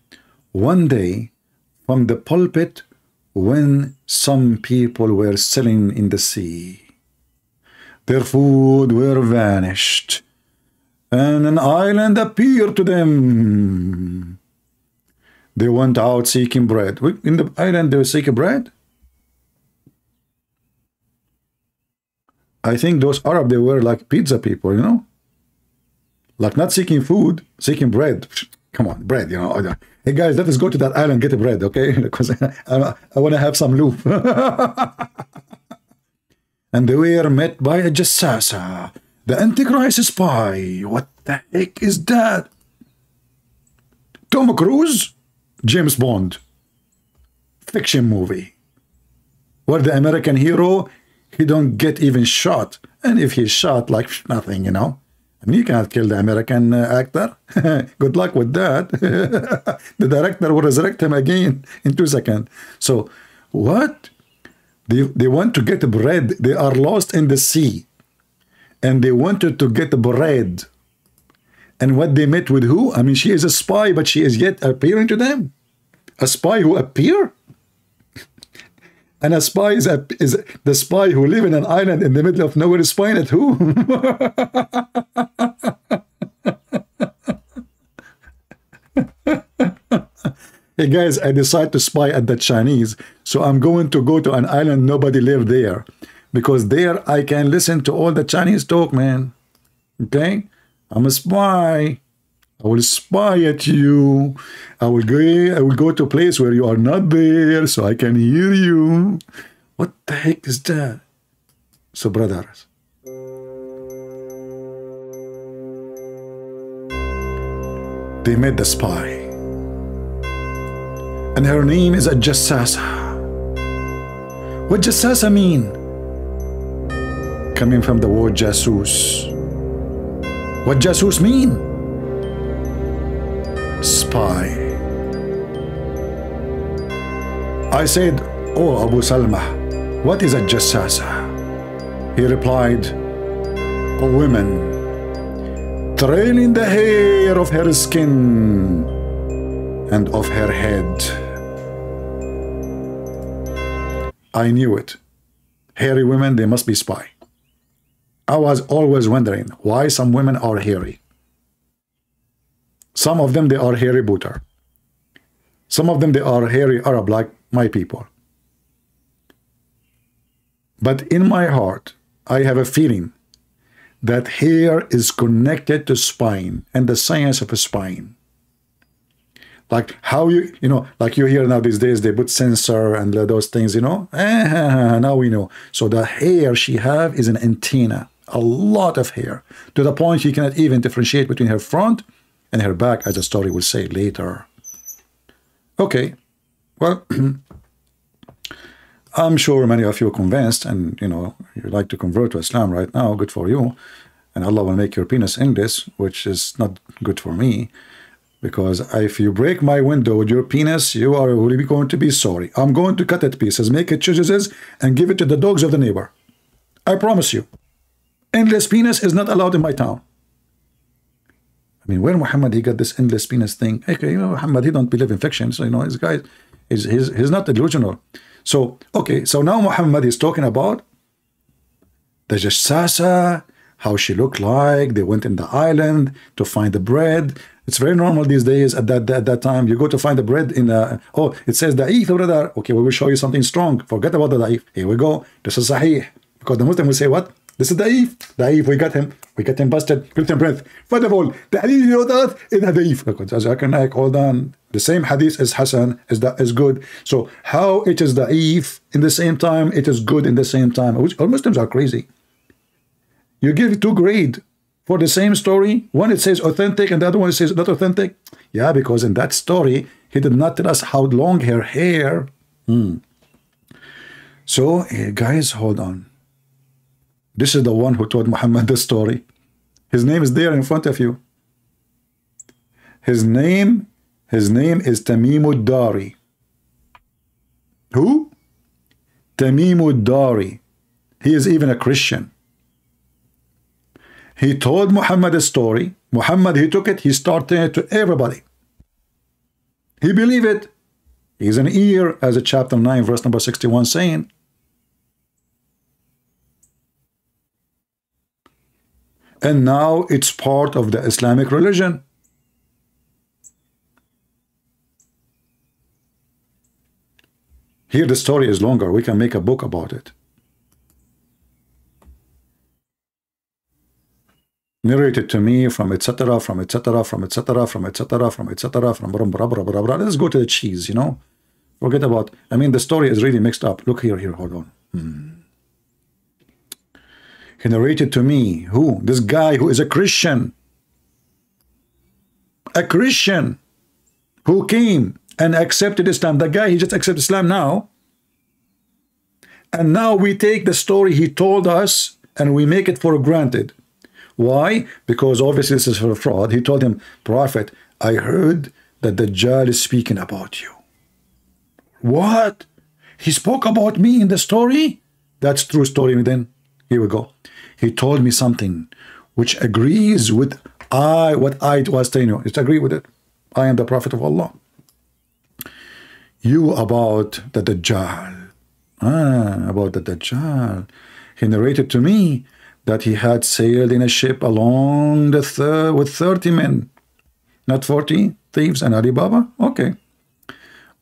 one day from the pulpit when some people were selling in the sea, their food were vanished, and an island appeared to them. They went out seeking bread. In the island they were seeking bread? I think those Arab, they were like pizza people, you know? Like not seeking food, seeking bread. Come on, bread, you know. Hey guys, let us go to that island and get the bread, okay? Because I want to have some loop. And they were met by a jassasa, the Antichrist spy. What the heck is that? Tom Cruise? James Bond. Fiction movie. Where the American hero, he don't get even shot. And if he's shot, like nothing, you know. I mean, you cannot kill the American actor. Good luck with that. The director will resurrect him again in 2 seconds. So, what? They want to get bread. They are lost in the sea. And they wanted to get bread. And what they met with who? I mean, she is a spy, but she is yet appearing to them. A spy who appear? And a spy is the spy who live in an island in the middle of nowhere, spying at who? Hey guys, I decide to spy at the Chinese, so I'm going to go to an island nobody live there, because there I can listen to all the Chinese talk, man. Okay? I'm a spy. I will spy at you. I will go to a place where you are not there, so I can hear you. What the heck is that? So, brothers, they met the spy, and her name is a jassasa. What jassasa mean? Coming from the word jasus. What jasus mean? Spy. I said, "Oh, Abu Salma, what is a jassasa?" He replied, "A woman trailing the hair of her skin and of her head." I knew it. Hairy women, they must be spy. I was always wondering why some women are hairy. Some of them, they are hairy booter. Some of them, they are hairy Arab, like my people. But in my heart, I have a feeling that hair is connected to spine and the science of spine. Like how you know, like you hear now these days, they put sensor and those things, you know. Now we know. So the hair she have is an antenna, a lot of hair, to the point you cannot even differentiate between her front and her back, as the story will say later. Okay, well, I'm sure many of you are convinced, and you know, you like to convert to Islam right now. Good for you, and Allah will make your penis endless, which is not good for me, because if you break my window with your penis, you are really going to be sorry. I'm going to cut it pieces, make it chisels, and give it to the dogs of the neighbor. I promise you, endless penis is not allowed in my town. I mean, where Muhammad he got this endless penis thing? Okay, you know, Muhammad he don't believe in fiction, so you know, this guy he's not delusional. So okay, so now Muhammad is talking about the jassasa, how she looked like. They went in the island to find the bread. It's very normal these days. At that time, you go to find the bread in a, oh, it says da'if over there. Okay, we will show you something strong. Forget about the da'if. Here we go. This is sahih, because the Muslim will say what? This is da'if. Da'if, we got him busted. Give him breath. First of all, the hadith, you know that? It's da'if. Zakir, Naik, hold on. The same hadith is Hasan, is good. So how it is da'if in the same time, it is good in the same time. All Muslims are crazy. You give 2 grades for the same story. One it says authentic and the other one it says not authentic. Yeah, because in that story, he did not tell us how long her hair. So, guys, hold on. This is the one who told Muhammad the story. His name is there in front of you. His name His name is Tamim ad-Dari. Who? Tamim ad-Dari. He is even a Christian. He told Muhammad a story. Muhammad, he took it, he started it to everybody. He believed it. He's an ear, as a chapter 9, verse number 61 saying. And now it's part of the Islamic religion. Here the story is longer. We can make a book about it. Narrated to me from etc. from etc. from etc. from etc. from etc. from blah, blah, blah, blah, blah. Let's go to the cheese, you know. Forget about, I mean, the story is really mixed up. Look here, hold on. He narrated to me, who? This guy who is a Christian. A Christian who came and accepted Islam. The guy, he just accepted Islam now. And now we take the story he told us and we make it for granted. Why? Because obviously this is for fraud. He told him, Prophet, I heard that the Dajjal is speaking about you. What? He spoke about me in the story? That's true story then. Here we go. He told me something which agrees with what I was telling you. It agree with it. I am the Prophet of Allah. You about the Dajjal. About the Dajjal. He narrated to me that he had sailed in a ship along the with 30 men. Not 40 thieves and Alibaba? Okay.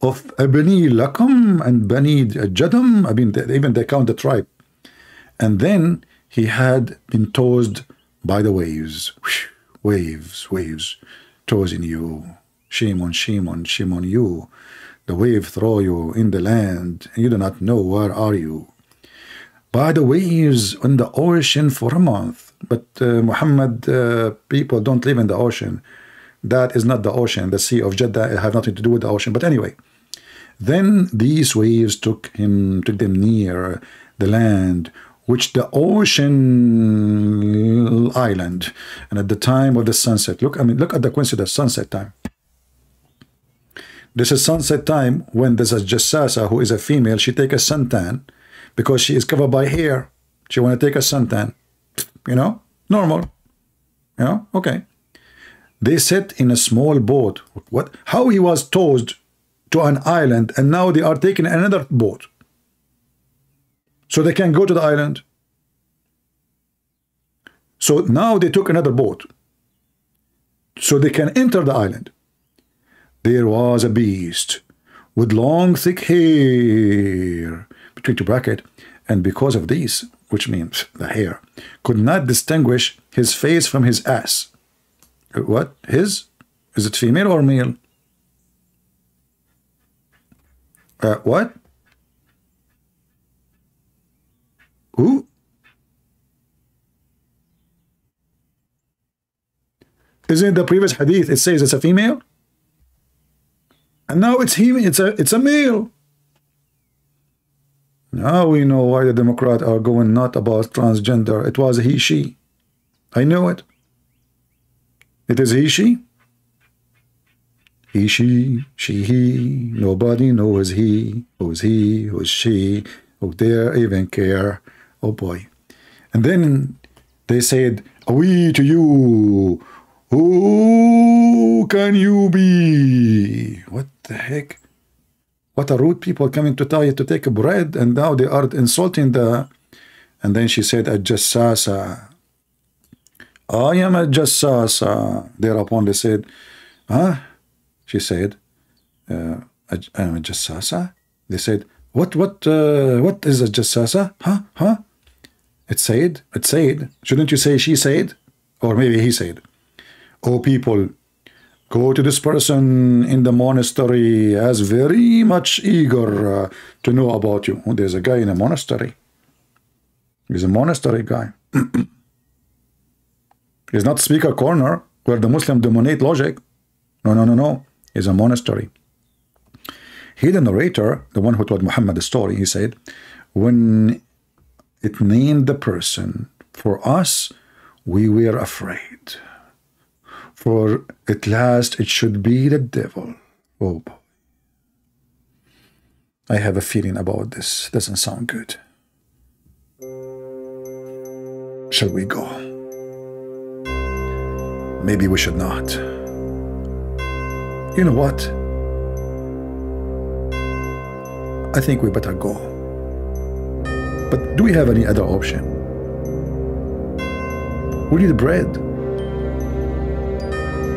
Of Bani Lakam and Bani Jadam. I mean, even they count the tribe. And then he had been tossed by the waves. Waves tossing you. Shame on you. The wave throw you in the land, and you do not know where are you. By the waves in the ocean for a month. But Muhammad, people don't live in the ocean. That is not the ocean. The Sea of Jeddah have nothing to do with the ocean. But anyway, then these waves took them near the land, which the ocean island. And at the time of the sunset, look at the coincidence, sunset time. This is sunset time when there's a jassasa who is a female. She take a suntan because she is covered by hair. She want to take a suntan. You know, normal. You know, okay. They sit in a small boat. What? How he was tossed to an island, and now they are taking another boat, so they can go to the island. So now they took another boat, so they can enter the island. There was a beast with long, thick hair between two brackets, and because of this, which means the hair, could not distinguish his face from his ass. What? His? Is it female or male? What? Who? Isn't the previous hadith, it says it's a female? And now it's him, it's a male. Now we know why the Democrats are going not about transgender. It was he, she. I know it. It is he, she. He, she, he. Nobody knows he, who's she, who dare even care. Oh boy. And then they said, we to you. Who can you be? What the heck? What a rude people coming to tell you to take a bread, and now they are insulting the. And then she said, a jassasa. I am a jassasa. Thereupon they said, huh? She said, I am a jassasa. They said, what is a jassasa? Huh? It said. Shouldn't you say she said? Or maybe he said. Oh, people, go to this person in the monastery as very much eager to know about you. Oh, there's a guy in a monastery. He's a monastery guy. He's not speaker corner where the Muslim dominate logic. No. He's a monastery. He, the narrator, the one who told Muhammad the story, he said, when it named the person, for us, we were afraid. For at last it should be the devil. Oh boy. I have a feeling about this. Doesn't sound good. Shall we go? Maybe we should not. You know what? I think we better go. But do we have any other option? We need bread.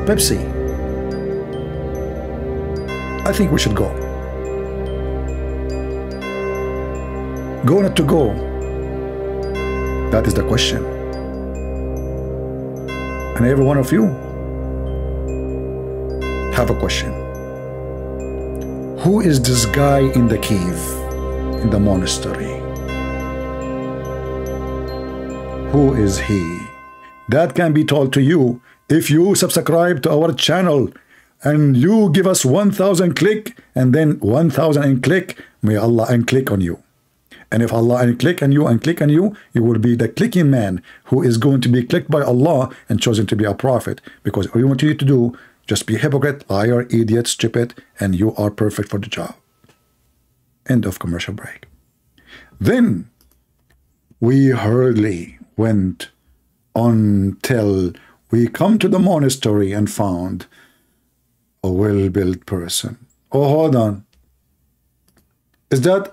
Pepsi. I think we should go. Go or not to go? That is the question. And every one of you have a question. Who is this guy in the cave, in the monastery? Who is he? That can be told to you if you subscribe to our channel and you give us 1,000 click and then 1,000 and click. May Allah unclick on you. And if Allah unclick on you, you will be the clicking man who is going to be clicked by Allah and chosen to be a prophet. Because all you want you to do, just be hypocrite, liar, idiot, stupid, and you are perfect for the job. End of commercial break. Then we hurriedly went until we come to the monastery and found a well-built person. Oh, hold on.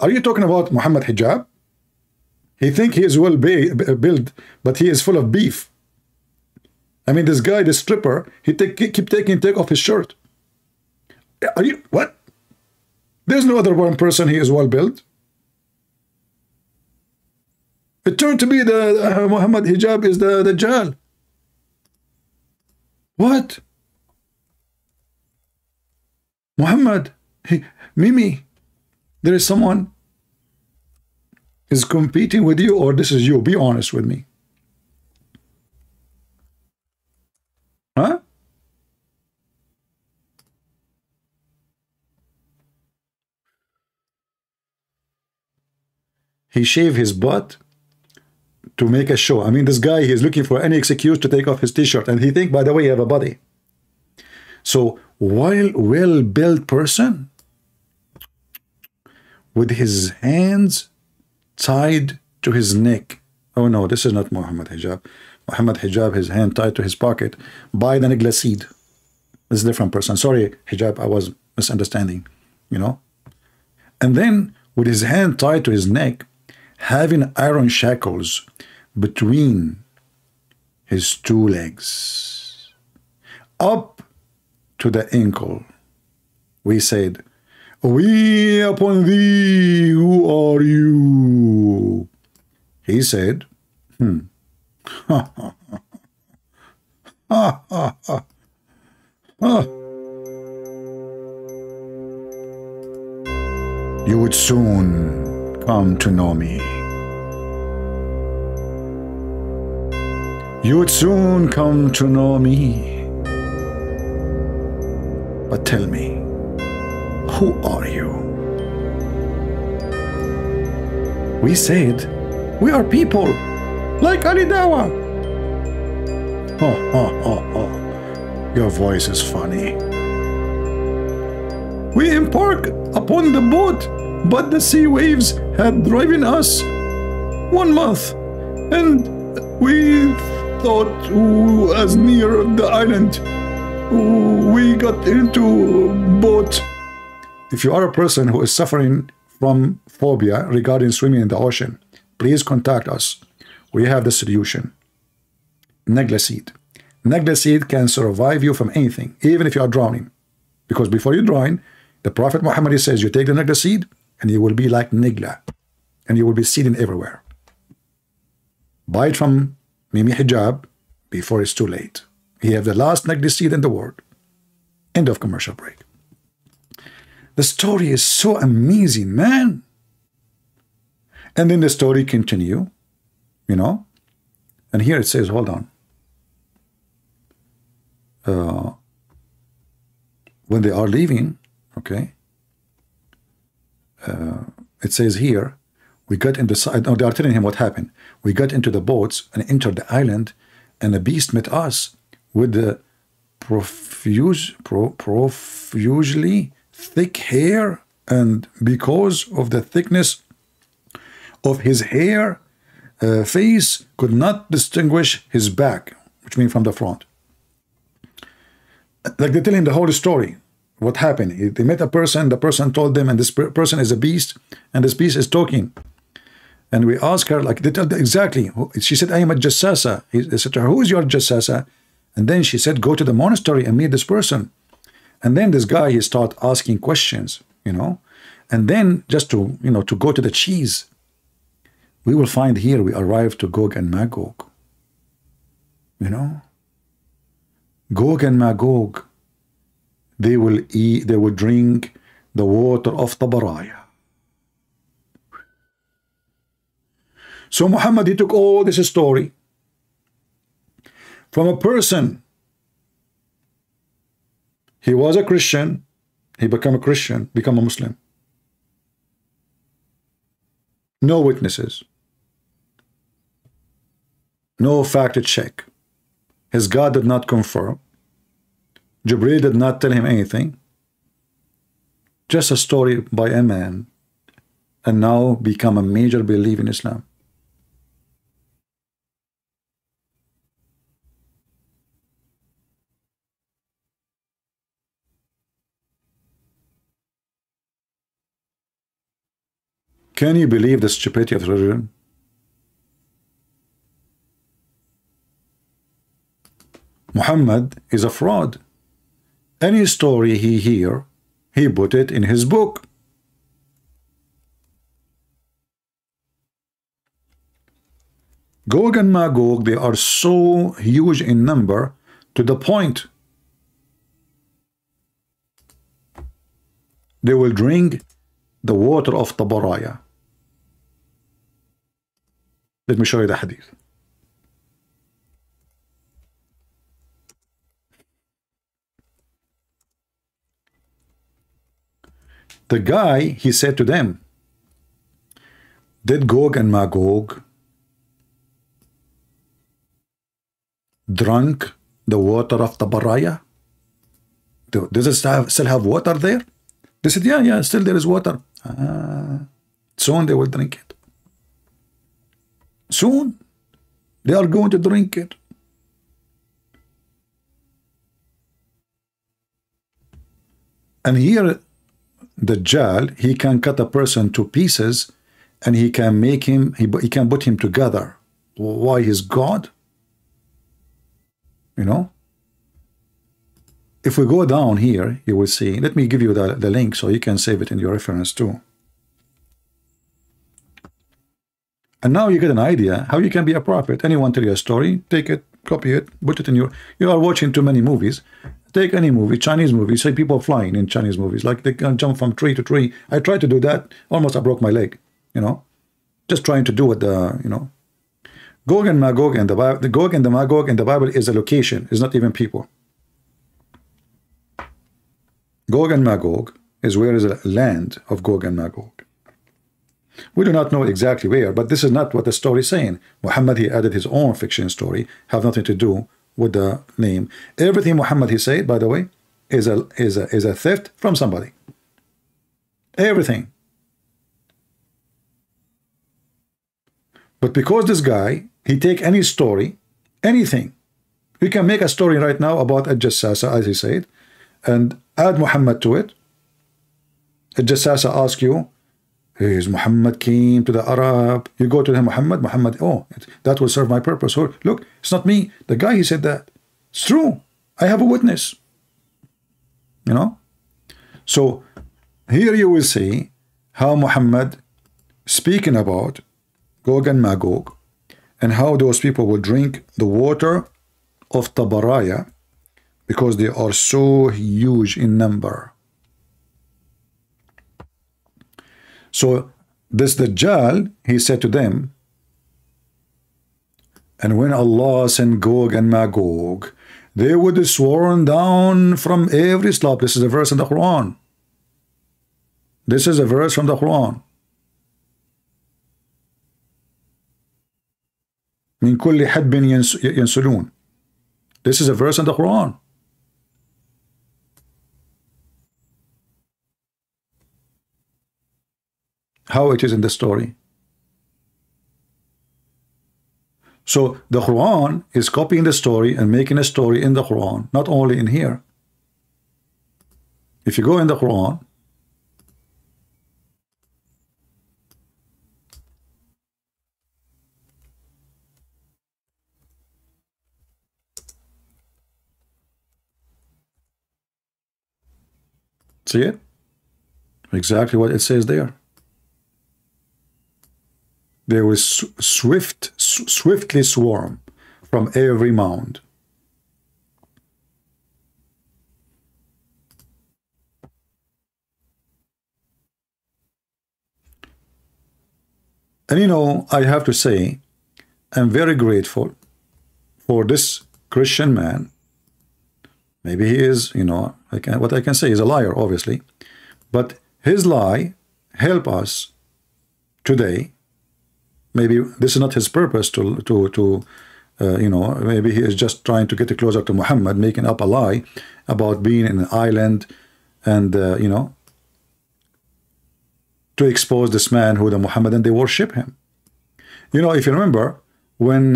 Are you talking about Muhammad Hijab? He think he is well built, but he is full of beef. I mean, this guy, this stripper, he take off his shirt. Are you, what? There's no other one person he is well built. It turned to be the Muhammad Hijab is the Dajjal. What? Muhammad, Mimi, there is someone is competing with you, or this is you? Be honest with me. Huh? He shaved his butt to make a show. I mean, this guy, he is looking for any excuse to take off his t-shirt, and he think, by the way, you have a body. So, while well-built person, with his hands tied to his neck. Oh no, this is not Muhammad Hijab. Muhammad Hijab, his hand tied to his pocket by the negla seed. This is a different person. Sorry, Hijab, I was misunderstanding, you know. And then with his hand tied to his neck, having iron shackles between his two legs, up to the ankle. We said, "We upon thee, who are you?" He said, "You would soon come to know me. You would soon come to know me. But tell me, who are you?" We said, "We are people like Ali Dawah." Your voice is funny. "We embarked upon the boat, but the sea waves had driven us 1 month, and we thought as near the island we got into boat." If you are a person who is suffering from phobia regarding swimming in the ocean, please contact us. We have the solution. Negla seed. Negla seed can survive you from anything, even if you are drowning. Because before you drown, the Prophet Muhammad says you take the negla seed and you will be like negla, and you will be seeding everywhere. Buy it from Mimi Hijab before it's too late. He have the last negla seed in the world. End of commercial break. The story is so amazing, man. And then the story continue, you know. And here it says, hold on. When they are leaving, okay, it says here, we got in the side. No, they are telling him what happened. We got into the boats and entered the island, and the beast met us with the profusely thick hair, and because of the thickness of his hair, face could not distinguish his back, which means from the front. Like they tell him the whole story. What happened? They met a person, the person told them, and this person is a beast, and this beast is talking. And we ask her, like, they tell her exactly. She said, I am a jassasa. They said to her, who is your jassasa? And then she said, go to the monastery and meet this person. And then this guy, he start asking questions, you know. And then just to, you know, to go to the cheese, we will find here we arrive to Gog and Magog. You know, Gog and Magog, they will eat, they will drink the water of Tabaraya. So Muhammad, he took all this story from a person. He was a Christian, he became a Christian, become a Muslim. No witnesses. No fact check. His God did not confirm. Jibreel did not tell him anything. Just a story by a man, and now become a major believer in Islam. Can you believe the stupidity of religion? Muhammad is a fraud. Any story he hear, he put it in his book. Gog and Magog, they are so huge in number to the point they will drink the water of Tabaraya. Let me show you the hadith. The guy, he said to them, did Gog and Magog drunk the water of Tabaraya? Does it still have water there? They said, yeah, still there is water. Soon they will drink it. Soon they are going to drink it. And here Dajjal, he can cut a person to pieces and he can make him, he can put him together. Why? He's God? You know? If we go down here, you will see, let me give you the link so you can save it in your reference too. And now you get an idea how you can be a prophet. Anyone tell you a story, take it, copy it, put it in your, you are watching too many movies. Take any movie, Chinese movies, say people flying in Chinese movies, like they can jump from tree to tree. I tried to do that, almost I broke my leg, you know, just trying to do what the, you know. Gog and Magog and the Bible, the Gog and the Magog in the Bible is a location, it's not even people. Gog and Magog is where is the land of Gog and Magog. We do not know exactly where, but this is not what the story is saying. Muhammad, he added his own fiction story, have nothing to do with the name. Everything Muhammad, he said, by the way, is a theft from somebody. Everything. But because this guy, he take any story, anything, you can make a story right now about a Jassasa, as he said, and add Muhammad to it. A Jassasa ask you, is Muhammad came to the Arab? You go to him, Muhammad, oh, that will serve my purpose. Oh, look, it's not me. The guy, he said that. It's true. I have a witness. You know? So, here you will see how Muhammad speaking about Gog and Magog and how those people will drink the water of Tabaraya because they are so huge in number. So this Dajjal, he said to them, and when Allah sent Gog and Magog, they would be sworn down from every slope. This is a verse in the Quran. This is a verse from the Quran. Min kulli hadbin yansulun. This is a verse in the Quran. how it is in the story. So the Quran is copying the story and making a story in the Quran, not only in here. If you go in the Quran, see it? Exactly what it says there. They will swiftly swarm from every mound. And you know, I have to say, I'm very grateful for this Christian man. Maybe he is, you know, what I can say is a liar, obviously. But his lie help us today. Maybe this is not his purpose to you know, maybe he is just trying to get closer to Muhammad, making up a lie about being in an island and, you know, to expose this man who the Muhammadan, they worship him. You know, if you remember, when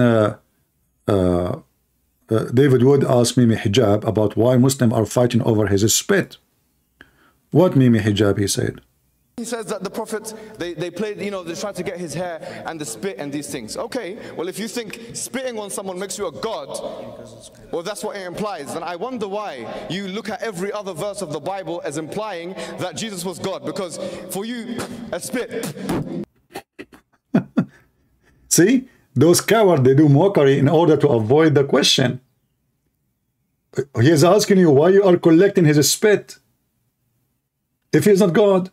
David Wood asked Mimi Hijab about why Muslims are fighting over his spit. What Mimi Hijab, he said? He says that the Prophet, they played, you know, they tried to get his hair and the spit and these things. Okay, well, if you think spitting on someone makes you a god, well, that's what it implies. Then I wonder why you look at every other verse of the Bible as implying that Jesus was God. Because for you, a spit. See, those cowards, they do mockery in order to avoid the question. He is asking you why you are collecting his spit if he is not God.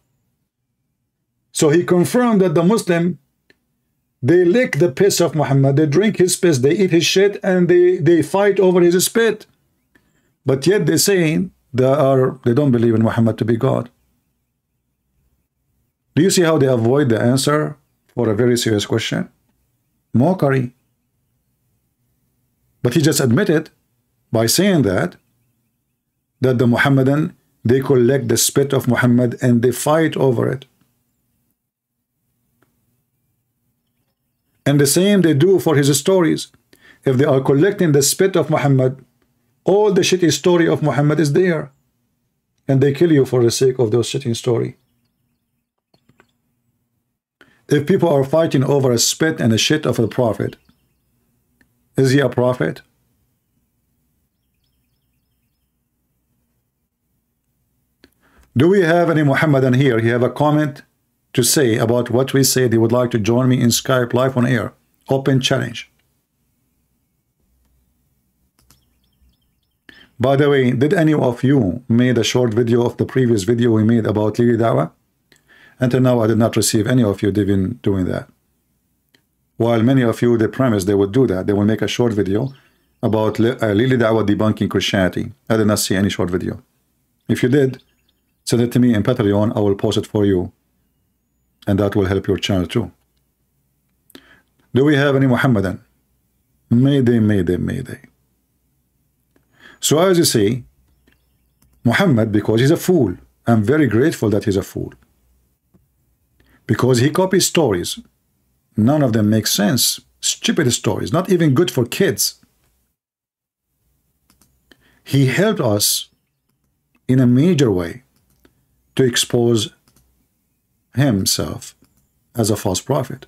So he confirmed that the Muslim, they lick the piss of Muhammad, they drink his piss, they eat his shit, and they fight over his spit. But yet they're saying they don't believe in Muhammad to be God. Do you see how they avoid the answer for a very serious question? Mockery. But he just admitted by saying that the Muhammadan, they collect the spit of Muhammad and they fight over it. And the same they do for his stories. If they are collecting the spit of Muhammad, all the shitty story of Muhammad is there. And they kill you for the sake of those shitty story. If people are fighting over a spit and a shit of a prophet, is he a prophet? Do we have any Muhammadan here? You have a comment to say about what we said? He would like to join me in Skype live on air. Open challenge. By the way, did any of you made a short video of the previous video we made about Lili Dawah? Until now, I did not receive any of you even doing that. While many of you, they promised they would do that. They will make a short video about Lili Dawah debunking Christianity. I did not see any short video. If you did, send it to me in Patreon. I will post it for you. And that will help your channel too. Do we have any Muhammadan? Mayday, mayday, mayday. So as you see, Muhammad, because he's a fool, I'm very grateful that he's a fool. Because he copies stories. None of them make sense. Stupid stories, not even good for kids. He helped us in a major way to expose himself as a false prophet.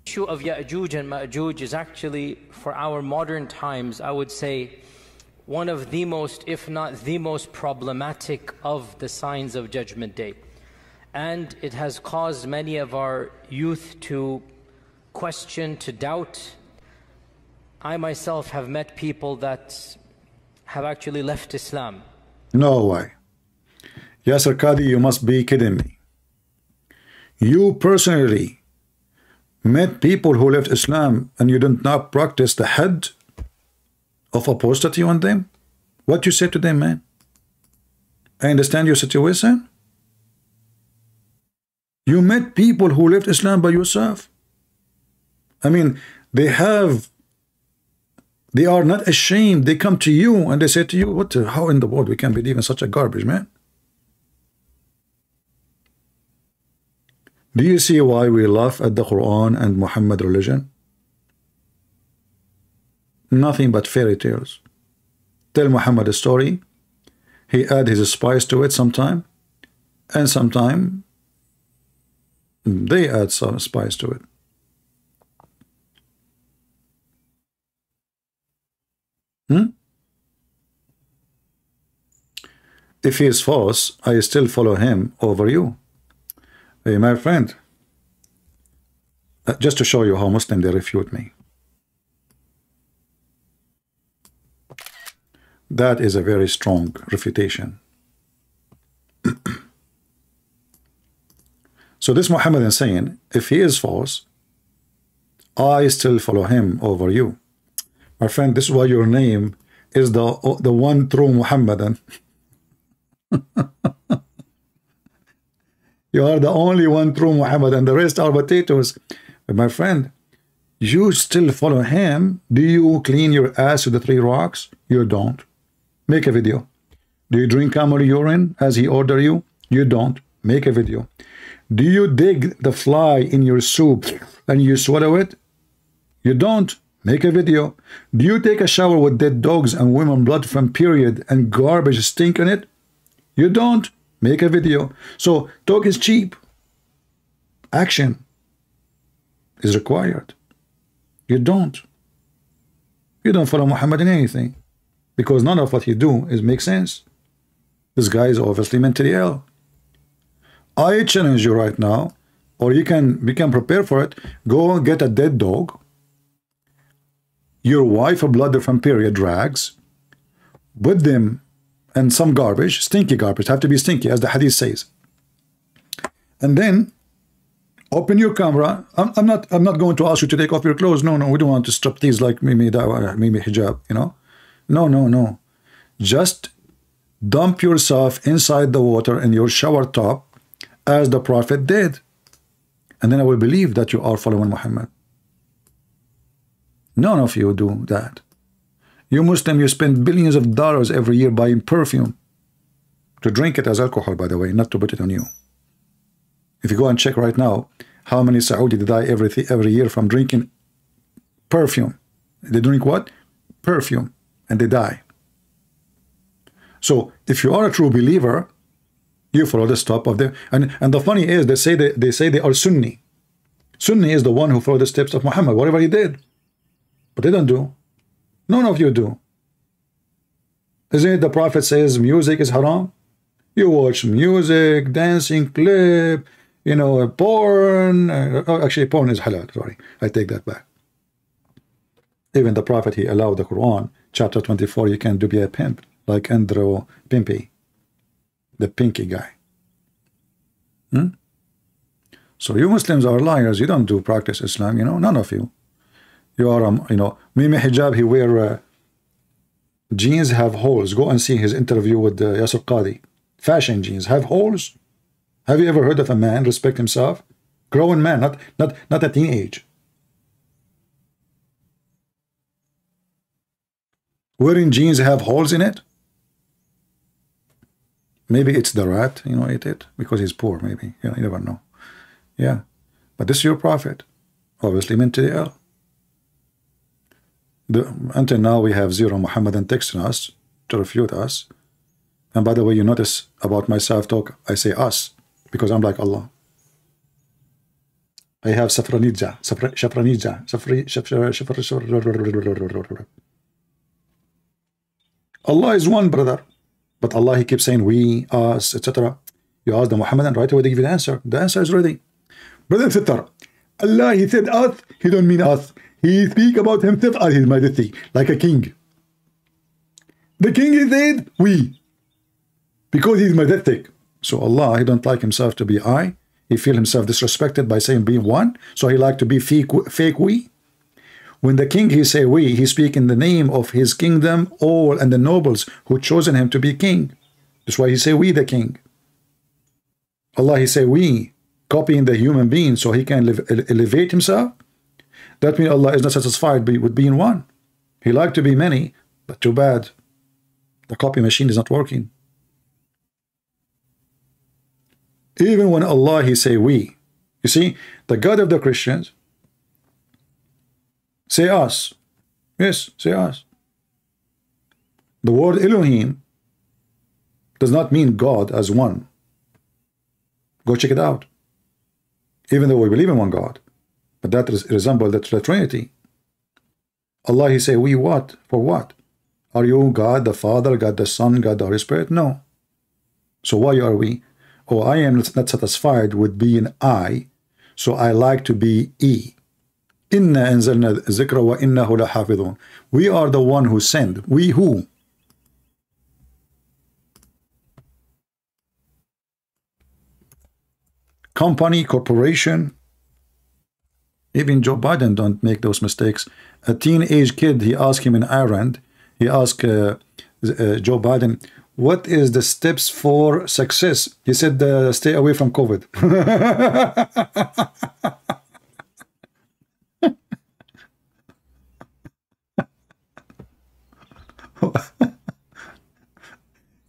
The issue of Yajus and Majujj is actually, for our modern times, I would say, one of the most, if not the most problematic of the signs of Judgment Day. And it has caused many of our youth to question, to doubt. I myself have met people that have actually left Islam. No way. Yasir, Qadhi, you must be kidding me. You personally met people who left Islam and you did not practice the had of apostasy on them? What you said to them, man? I understand your situation. You met people who left Islam by yourself. I mean, they are not ashamed. They come to you and they say to you, how in the world we can believe in such a garbage, man? Do you see why we laugh at the Quran and Muhammad religion? Nothing but fairy tales. Tell Muhammad a story, he add his spice to it sometime, and sometime they add some spice to it. If he is false, I still follow him over you. Hey, my friend, just to show you how Muslim they refute me. That is a very strong refutation. So this Muhammad is saying, if he is false, I still follow him over you. My friend, this is why your name is the one true Muhammadan. You are the only one true Muhammad, and the rest are potatoes. But my friend, you still follow him. Do you clean your ass with the 3 rocks? You don't. Make a video. Do you drink camel urine as he ordered you? You don't. Make a video. Do you dig the fly in your soup and you swallow it? You don't. Make a video. Do you take a shower with dead dogs and women blood from period and garbage stink on it? You don't. Make a video. So talk is cheap. Action is required. You don't. You don't follow Muhammad in anything, because none of what you do is make sense. This guy is obviously mentally ill. I challenge you right now, or you can prepare for it. Go and get a dead dog, your wife blood from period rags, put them and some garbage, stinky garbage, have to be stinky, as the hadith says, and then open your camera. I'm not going to ask you to take off your clothes. No, we don't want to strip these like Mimi Dawah, Mimi Hijab, you know. No. Just dump yourself inside the water in your shower tub, as the Prophet did, and then I will believe that you are following Muhammad. None of you do that. You Muslim, you spend billions of dollars every year buying perfume to drink it as alcohol, by the way, not to put it on you. If you go and check right now, how many Saudi die every year from drinking perfume? They drink what? Perfume, and they die. So if you are a true believer, you follow the steps of them. And the funny is, they say they are Sunni. Sunni is the one who followed the steps of Muhammad, whatever he did. But they don't do. None of you do. Isn't it the Prophet says music is haram? You watch music, dancing clip, you know, porn. Actually, porn is halal. Sorry, I take that back. Even the Prophet, he allowed the Quran, chapter 24, you can be a pimp, like Andrew Pimpy, the pinky guy. So you Muslims are liars. You don't do practice Islam, you know, none of you. You are, you know, Mimi Hijab, he wear jeans have holes. Go and see his interview with Yasir Qadhi. Fashion jeans have holes. Have you ever heard of a man respect himself? Grown man, not a teenage. Wearing jeans have holes in it. Maybe it's the rat, you know, ate it because he's poor. Maybe, you know, you never know. Yeah, but this is your Prophet, obviously mentally ill. Until now, we have zero Muhammadan texting us to refute us. And by the way, you notice about my self-talk, I say us, because I'm like Allah. I have Shafranija. Allah is one, brother. But Allah, he keeps saying we, us, etc. You ask the Muhammadan, right away they give you the answer. The answer is ready. Brother and sister, Allah, he said us, he don't mean us. He speak about himself as his majesty, like a king. The king is said we, because he's majestic. So Allah, he don't like himself to be I. He feel himself disrespected by saying being one. So he like to be fake we. When the king, he say we, he speak in the name of his kingdom, all and the nobles who chosen him to be king. That's why he say we the king. Allah, he say we, copying the human being so he can elevate himself. That means Allah is not satisfied with being one. He like to be many, but too bad. The copy machine is not working. Even when Allah, he say we, You see, the God of the Christians, say us. Yes, say us. The word Elohim does not mean God as one. Go check it out. Even though we believe in one God, but that resembles the Trinity. Allah, he say, we what? For what? Are you God the Father, God the Son, God the Holy Spirit? No. So why are we? Oh, I am not satisfied with being I, so I like to be E. Inna anzalna dhikra wa innahu lahafidhun. We are the one who send. We who? Company, corporation. Even Joe Biden don't make those mistakes. A teenage kid, he asked him in Ireland, he asked Joe Biden, what is the steps for success? He said, stay away from COVID.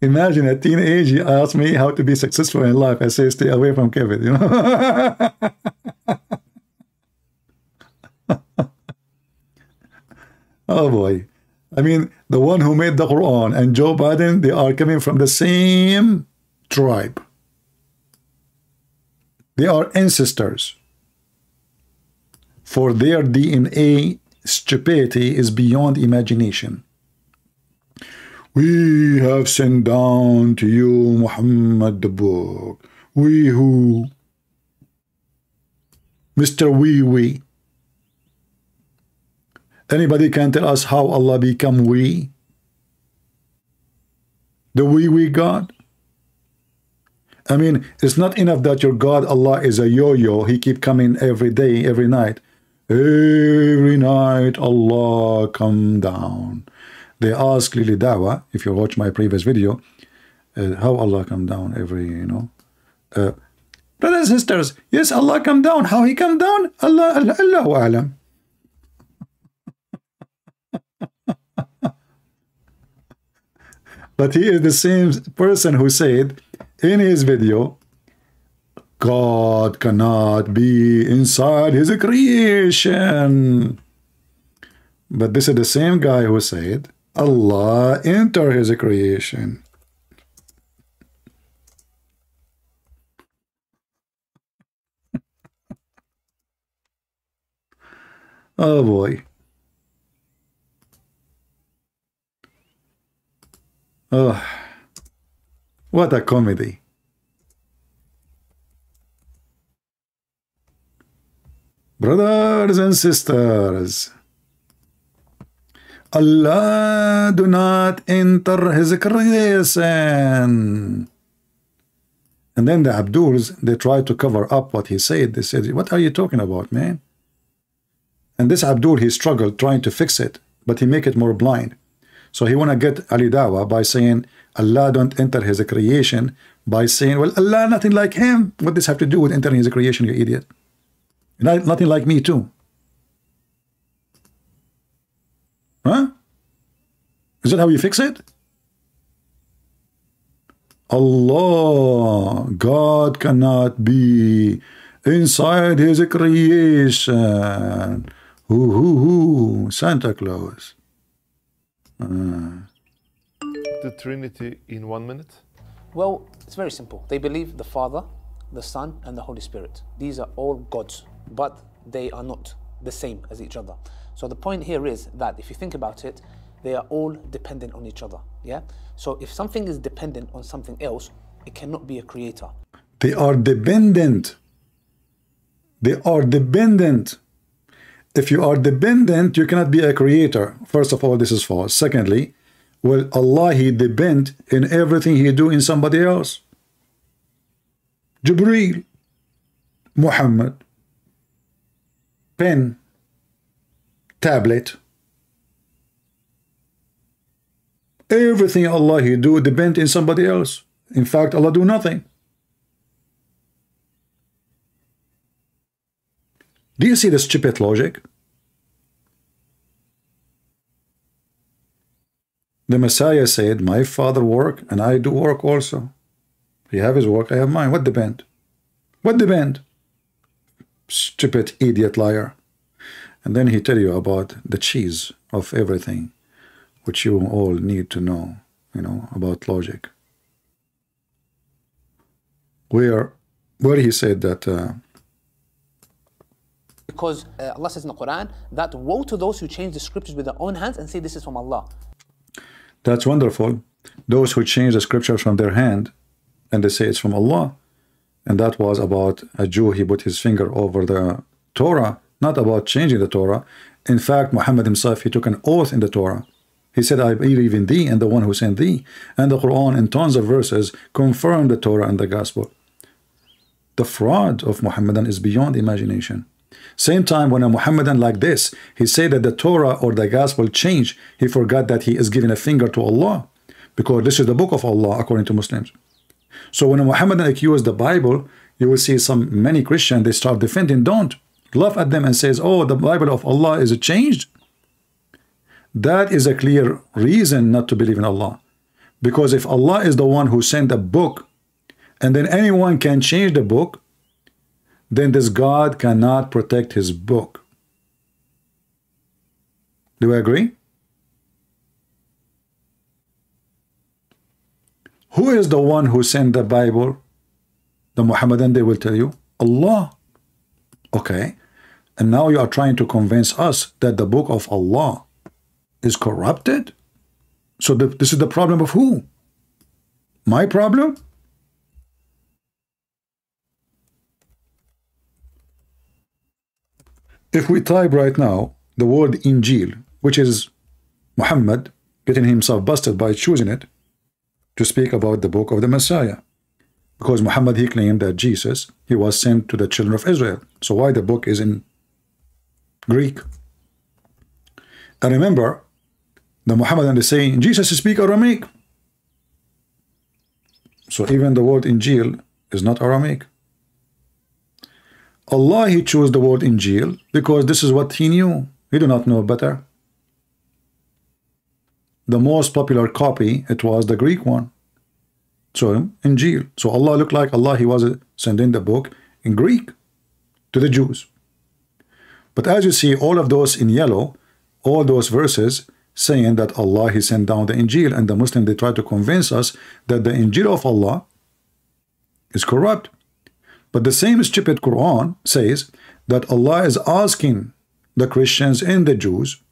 Imagine a teenager asked me how to be successful in life. I say, stay away from COVID, you know. Oh boy. I mean, the one who made the Quran and Joe Biden, they are coming from the same tribe. They are ancestors. For their DNA, stupidity is beyond imagination. We have sent down to you, Muhammad, the book. We who? Mr. We. Anybody can tell us how Allah become we? The we God? I mean, it's not enough that your God, Allah, is a yo-yo. He keep coming every day, every night. Every night, Allah come down. They ask Lily Dawah, if you watch my previous video, how Allah come down every, you know. Brothers and sisters, yes, Allah come down. How he come down? Allahu A'lam. But he is the same person who said in his video, God cannot be inside his creation. But this is the same guy who said, Allah enter his creation. Oh boy. Oh, what a comedy. Brothers and sisters, Allah do not enter his creation. And then the Abduls, they try to cover up what he said. They said, what are you talking about, man? And this Abdul, he struggled trying to fix it, but he make it more blind. So he want to get Ali Dawah by saying Allah don't enter his creation, by saying, well, Allah nothing like him. What does this have to do with entering his creation, you idiot? Nothing like me too. Huh? Is that how you fix it? Allah, God cannot be inside his creation. Who? Santa Claus. The Trinity in 1 minute? Well, it's very simple. They believe the Father, the Son, and the Holy Spirit. These are all gods, but they are not the same as each other. So the point here is that if you think about it, they are all dependent on each other. Yeah. So if something is dependent on something else, it cannot be a creator. They are dependent. They are dependent. If you are dependent, you cannot be a creator. First of all, this is false. Secondly, well, Allah, he depend in everything he do in somebody else. Jibreel, Muhammad, pen, tablet. Everything Allah he do depend in somebody else. In fact, Allah do nothing. Do you see the stupid logic? The Messiah said, my Father work and I do work also. He have his work, I have mine. What depend? What depend? stupid idiot liar. And then he tell you about the cheese of everything, which you all need to know, you know, about logic. Where he said that because Allah says in the Quran that woe to those who change the scriptures with their own hands and say this is from Allah. That's wonderful. Those who change the scriptures from their hand and they say it's from Allah. And that was about a Jew, he put his finger over the Torah, not about changing the Torah. In fact, Muhammad himself, he took an oath in the Torah. He said, I believe in thee and the one who sent thee. And the Quran in tons of verses confirm the Torah and the Gospel. The fraud of Muhammadan is beyond imagination. Same time when a Muhammadan like this, he said that the Torah or the Gospel changed, he forgot that he is giving a finger to Allah, because this is the book of Allah according to Muslims. So when a Muhammadan accused the Bible, you will see many Christians, they start defending, don't laugh at them and says, oh, the Bible of Allah is changed. That is a clear reason not to believe in Allah. Because if Allah is the one who sent a book, and then anyone can change the book, then this God cannot protect his book. Do we agree? Who is the one who sent the Bible? The Muhammadan, they will tell you, Allah. Okay. And now you are trying to convince us that the book of Allah is corrupted? So this is the problem of who? My problem? If we type right now the word Injil, which is Muhammad getting himself busted by choosing it to speak about the book of the Messiah, because Muhammad, he claimed that Jesus, he was sent to the children of Israel. So why the book is in Greek? And remember, the Muhammadan is saying Jesus speak Aramaic. So even the word Injil is not Aramaic. Allah, he chose the word Injil because this is what he knew. He did not know better. The most popular copy, it was the Greek one. So Injil. So Allah looked like Allah, he was sending the book in Greek to the Jews. But as you see, all of those in yellow, all those verses saying that Allah, he sent down the Injil, and the Muslim, they try to convince us that the Injil of Allah is corrupt. But the same stupid Quran says that Allah is asking the Christians and the Jews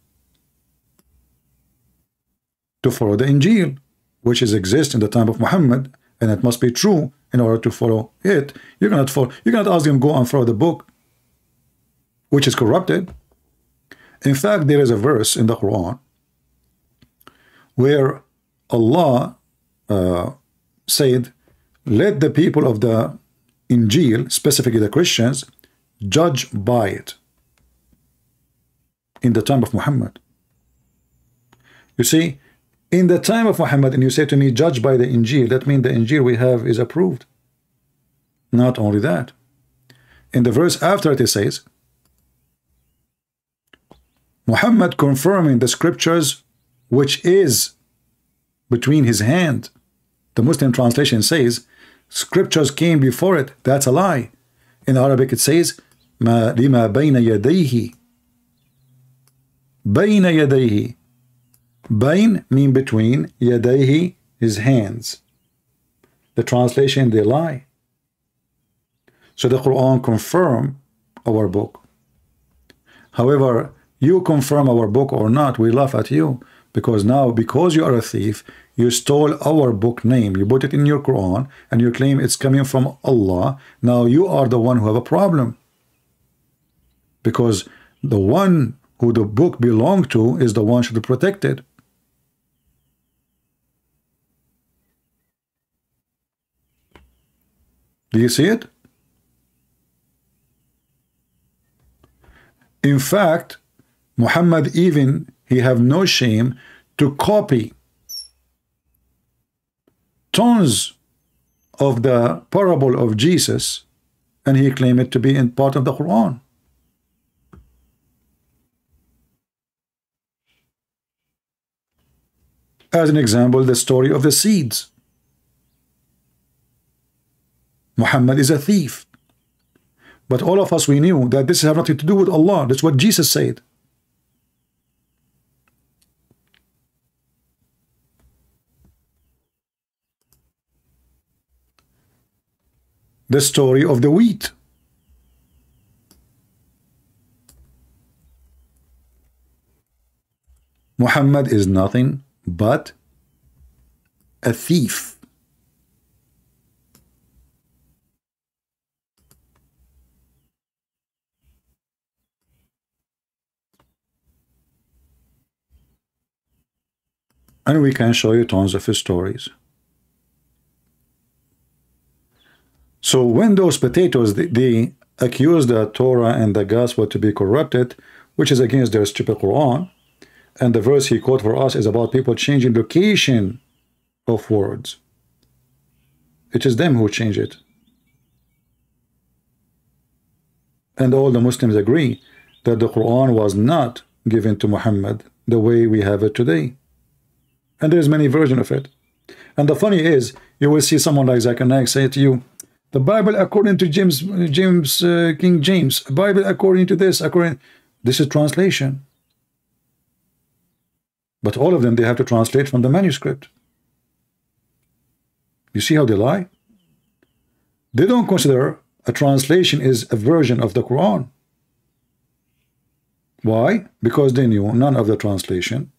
to follow the Injil, which exists in the time of Muhammad, and it must be true in order to follow it. You cannot ask them go and follow the book which is corrupted. In fact, there is a verse in the Quran where Allah said, let the people of the Injil, specifically the Christians, judge by it in the time of Muhammad. You see, in the time of Muhammad, and you say to me, judge by the Injil, that means the Injil we have is approved. Not only that, in the verse after it says, Muhammad confirming the scriptures which is between his hand. The Muslim translation says, scriptures came before it. That's a lie. In Arabic it says, Ma lima bayna yadayhi. Bayna yadayhi. Bain mean between, yadayhi his hands. The translation, they lie. So the Quran confirm our book. However, you confirm our book or not, we laugh at you, because now, because you are a thief, you stole our book name, you put it in your Quran, and you claim it's coming from Allah. Now you are the one who have a problem, because the one who the book belonged to is the one should be protected. Do you see it? In fact, Muhammad even, he have no shame to copy tons of the parable of Jesus, and he claimed it to be in part of the Quran. As an example, the story of the seeds. Muhammad is a thief. But all of us, we knew that this has nothing to do with Allah. That's what Jesus said. The story of the wheat. Muhammad is nothing but a thief. And we can show you tons of his stories. So when those potatoes, they accuse the Torah and the gospel to be corrupted, which is against their stupid Quran, and the verse he quoted for us is about people changing location of words. It is them who change it. And all the Muslims agree that the Quran was not given to Muhammad the way we have it today. And there's many versions of it. And the funny is, you will see someone like Zakir Naik say to you, the Bible according to King James, Bible according to this, this is translation. But all of them, they have to translate from the manuscript. You see how they lie? They don't consider a translation is a version of the Quran. Why? Because they knew none of the translation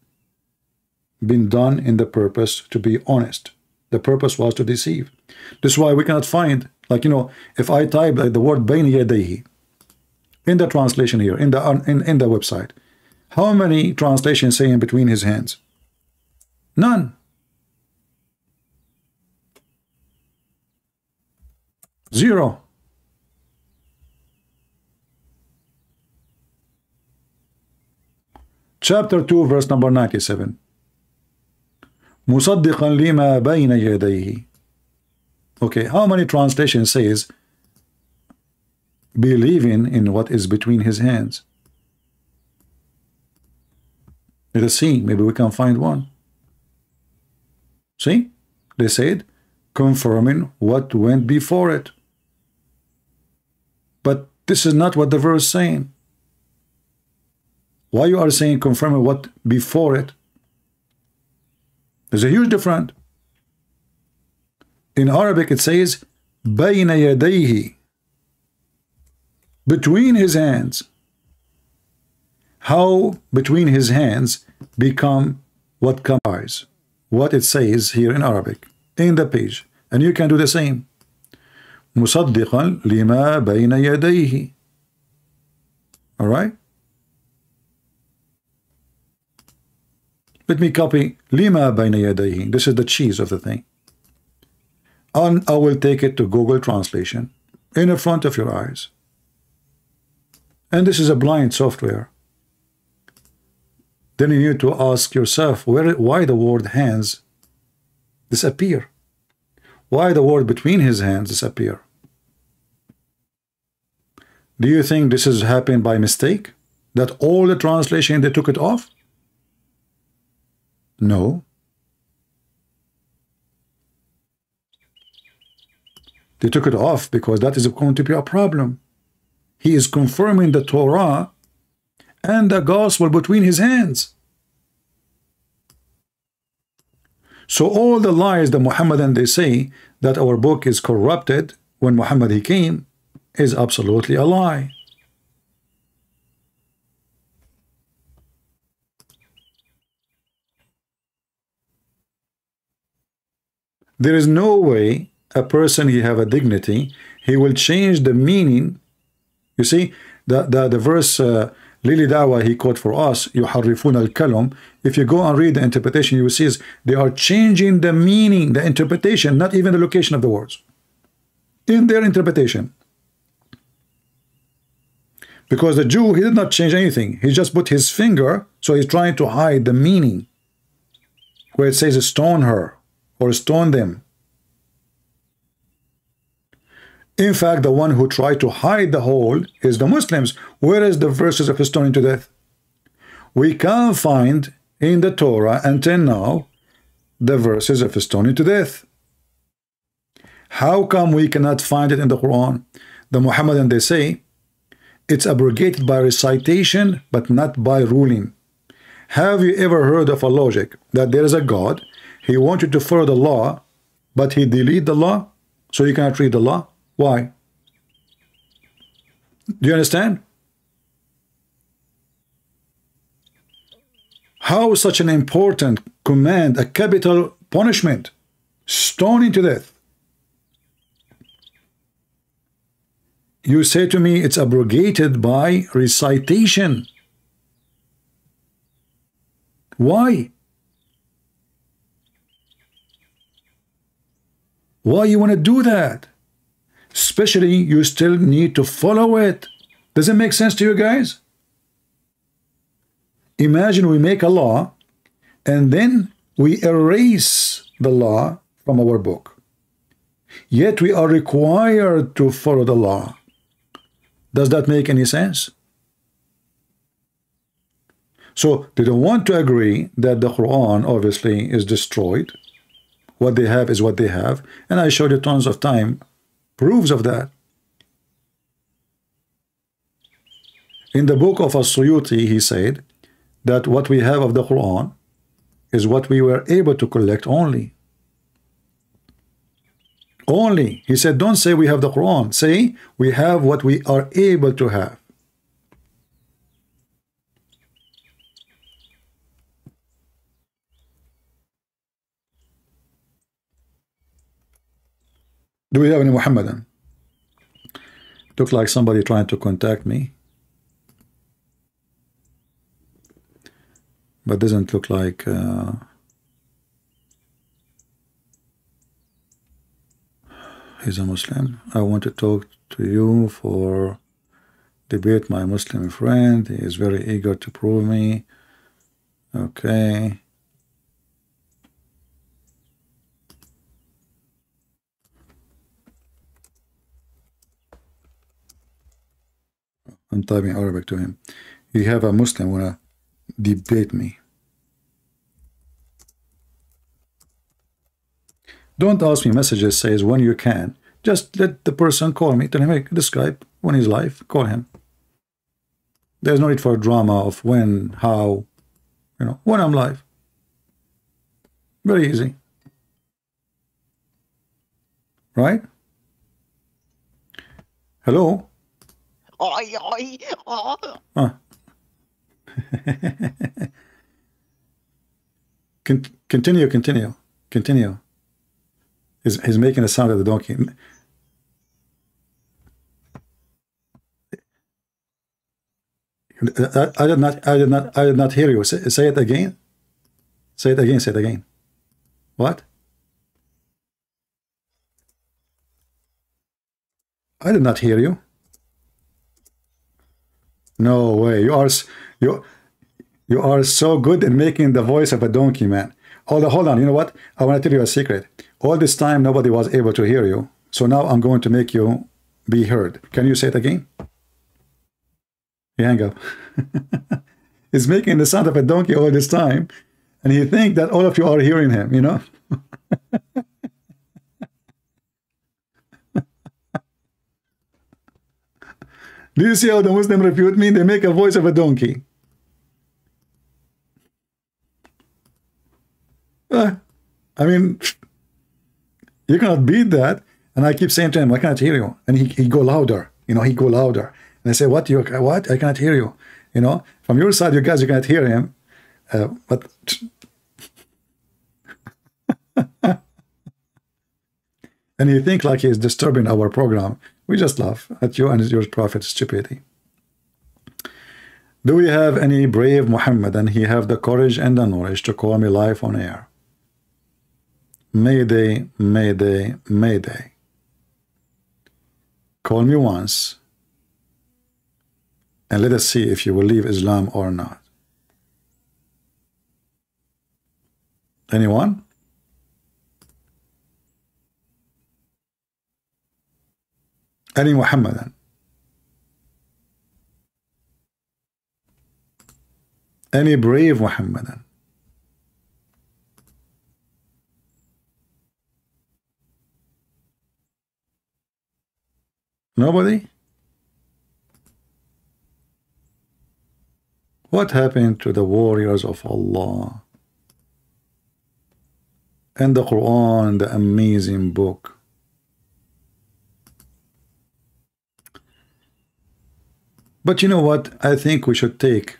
been done in the purpose to be honest. The purpose was to deceive. This is why we cannot find, like, you know, if I type like the word bayna yadayhi in the translation here, in the website, how many translations say in between his hands? None. Zero. Chapter 2, verse number 97. مصدقا لما بين يديه. Okay, how many translations says believing in what is between his hands? Let us see, maybe we can find one. See, they said confirming what went before it. But this is not what the verse is saying. Why you are saying confirming what before it? There's a huge difference. In Arabic it says bayna yadayhi, between his hands. How between his hands become what comes? What it says here in Arabic in the page, and you can do the same. مصدقا لما بين يديه. All right. Let me copy lima bayna yadayhi. This is the cheese of the thing. And I will take it to Google Translation in front of your eyes. And this is a blind software. Then you need to ask yourself why the word hands disappear. Why the word between his hands disappear? Do you think this is happened by mistake? That all the translation they took it off? No. They took it off because that is going to be a problem. He is confirming the Torah and the gospel between his hands. So all the lies that Muhammadan they say that our book is corrupted when Muhammad he came is absolutely a lie. There is no way a person he have a dignity, he will change the meaning. You see, the verse Lili Dawah he quote for us, يحرفون الكلم. If you go and read the interpretation, you will see they are changing the meaning, the interpretation, not even the location of the words in their interpretation. Because the Jew, he did not change anything. He just put his finger, so he's trying to hide the meaning where it says stone her or stone them. In fact, the one who tried to hide the whole is the Muslims. Where is the verses of stoning to death? We can't find in the Torah until now the verses of stoning to death. How come we cannot find it in the Quran? The Muhammadan, they say, it's abrogated by recitation, but not by ruling. Have you ever heard of a logic that there is a God, he wants you to follow the law, but he delete the law, so you cannot read the law? Why? Do you understand? How is such an important command a capital punishment? Stoning to death. You say to me it's abrogated by recitation. Why? Why you want to do that? Especially you still need to follow it. Does it make sense to you guys? Imagine we make a law and then we erase the law from our book. Yet we are required to follow the law. Does that make any sense? So they don't want to agree that the Quran obviously is destroyed. What they have is what they have. And I showed you tons of time proofs of that. In the book of As-Suyuti, he said that what we have of the Quran is what we were able to collect only. Only. He said, don't say we have the Quran. Say we have what we are able to have. Do we have any Muhammadan? Look like somebody trying to contact me. But doesn't look like he's a Muslim. I want to talk to you for debate my Muslim friend. He is very eager to prove me. Okay. I'm typing Arabic to him. You have a Muslim wanna debate me. Don't ask me messages says when you can. Just let the person call me. Tell him, hey, the Skype when he's live. Call him. There's no need for drama of when, how, you know, when I'm live. Very easy. Right? Hello? Continue. He's making a sound of the donkey. I did not hear you. Say it again. Say it again. What? I did not hear you. No way. You are so good at making the voice of a donkey, man. Hold on. You know what? I want to tell you a secret. All this time, nobody was able to hear you. So now I'm going to make you be heard. Can you say it again? You hang up. He's making the sound of a donkey all this time. And he thinks that all of you are hearing him, you know? Do you see how the Muslim refute me? They make a voice of a donkey. I mean, you cannot beat that. And I keep saying to him, I cannot hear you. And he go louder. You know, he go louder. And I say, what? I cannot hear you. You know, from your side, you guys, you cannot hear him. But and you think like he's disturbing our program. We just laugh at you and your prophet's stupidity. Do we have any brave Muhammad and he have the courage and the knowledge to call me live on air? Mayday, mayday, mayday. Call me once and let us see if you will leave Islam or not. Anyone? Any Muhammadan? Any brave Muhammadan? Nobody? What happened to the warriors of Allah and the Quran, the amazing book? But you know what? I think we should take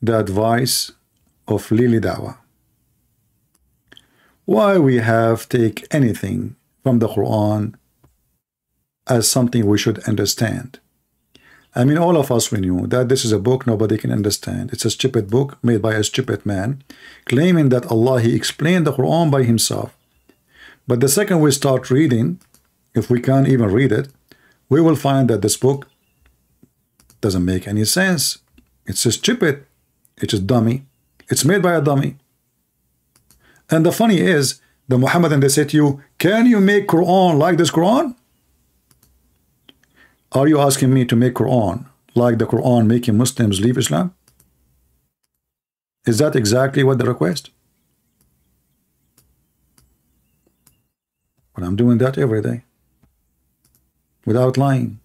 the advice of Lily Dawah. Why we have take anything from the Quran as something we should understand? I mean, all of us, we knew that this is a book nobody can understand. It's a stupid book made by a stupid man, claiming that Allah, he explained the Quran by himself. But the second we start reading, if we can't even read it, we will find that this book doesn't make any sense. It's just stupid. It's just dummy. It's made by a dummy. And the funny is, the Muhammadan, they say to you, can you make Quran like this Quran? Are you asking me to make Quran like the Quran making Muslims leave Islam? Is that exactly what the request? Well, I'm doing that every day without lying.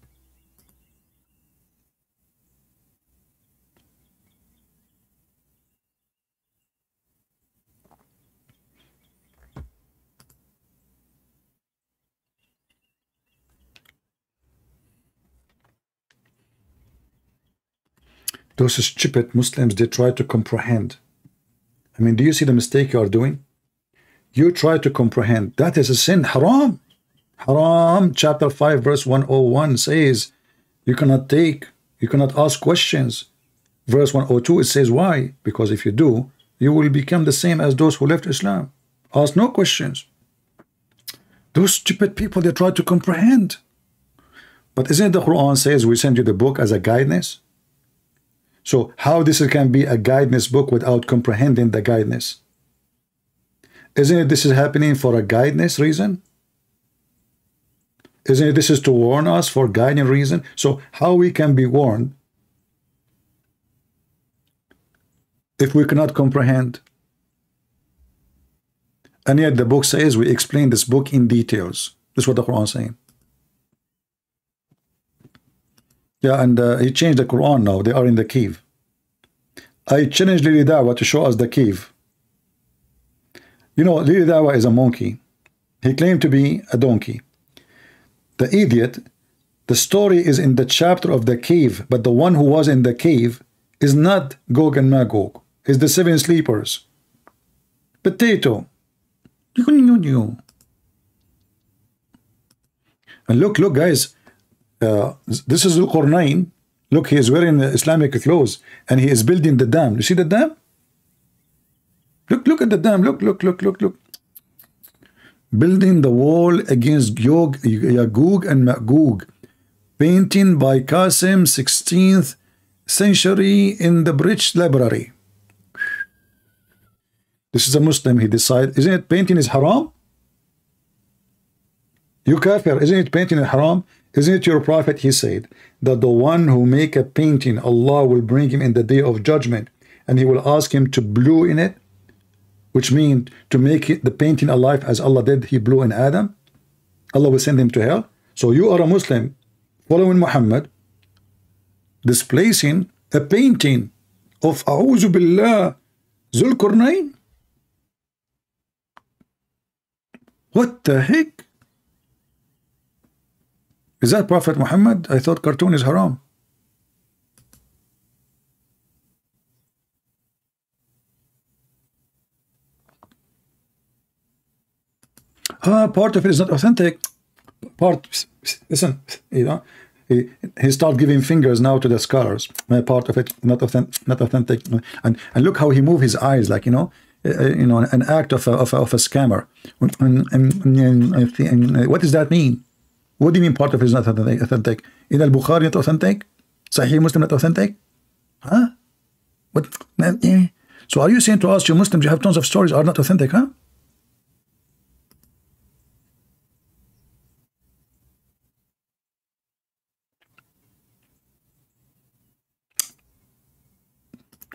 Those stupid Muslims, they try to comprehend. I mean, do you see the mistake you are doing? You try to comprehend. That is a sin. Haram. Haram. Chapter 5, verse 101 says, you cannot take, you cannot ask questions. Verse 102, it says, why? Because if you do, you will become the same as those who left Islam. Ask no questions. Those stupid people, they try to comprehend. But isn't it the Quran says we send you the book as a guidance? So how this can be a guidance book without comprehending the guidance? Isn't it this is happening for a guidance reason? Isn't it this is to warn us for guiding reason? So how we can be warned if we cannot comprehend? And yet the book says we explain this book in details. This is what the Quran is saying. Yeah, and he changed the Quran now. They are in the cave. I challenged Lily Dawah to show us the cave. You know, Lily Dawah is a monkey. He claimed to be a donkey. The idiot, the story is in the chapter of the cave, but the one who was in the cave is not Gog and Magog. It's the seven sleepers. Potato. And look, guys. This is Al-Qurnayn. Look, he is wearing Islamic clothes and he is building the dam. You see the dam? Look at the dam. Look. Building the wall against Yagug and Magog. Painting by Qasim, 16th century in the British Library. This is a Muslim. He decided, isn't it painting is haram? You kafir, isn't it painting is haram? Isn't it your prophet? He said that the one who make a painting, Allah will bring him in the day of judgment and he will ask him to blow in it, which means to make it, the painting alive as Allah did, he blew in Adam. Allah will send him to hell. So you are a Muslim following Muhammad, displacing a painting of A'udhu Billah Zulqarnain. What the heck? Is that Prophet Muhammad? I thought cartoon is haram. Part of it is not authentic. Listen, you know, he started giving fingers now to the scholars. Part of it not authentic. And look how he moved his eyes, like an act of a scammer. What does that mean? What do you mean part of it is not authentic? In al-Bukhari not authentic? Sahih Muslim not authentic? Huh? What? So are you saying to us, you Muslims, you have tons of stories are not authentic, huh?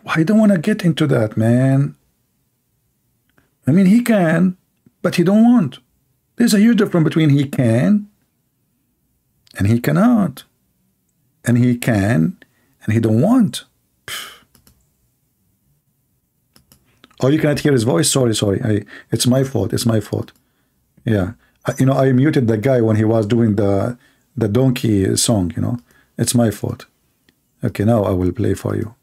I don't want to get into that, man. I mean, he can, but he don't want. There's a huge difference between he can And he cannot. And he can, and he don't want. Oh, you cannot hear his voice? Sorry. It's my fault. It's my fault. Yeah. You know, I muted the guy when he was doing the donkey song, you know. It's my fault. Okay, now I will play for you.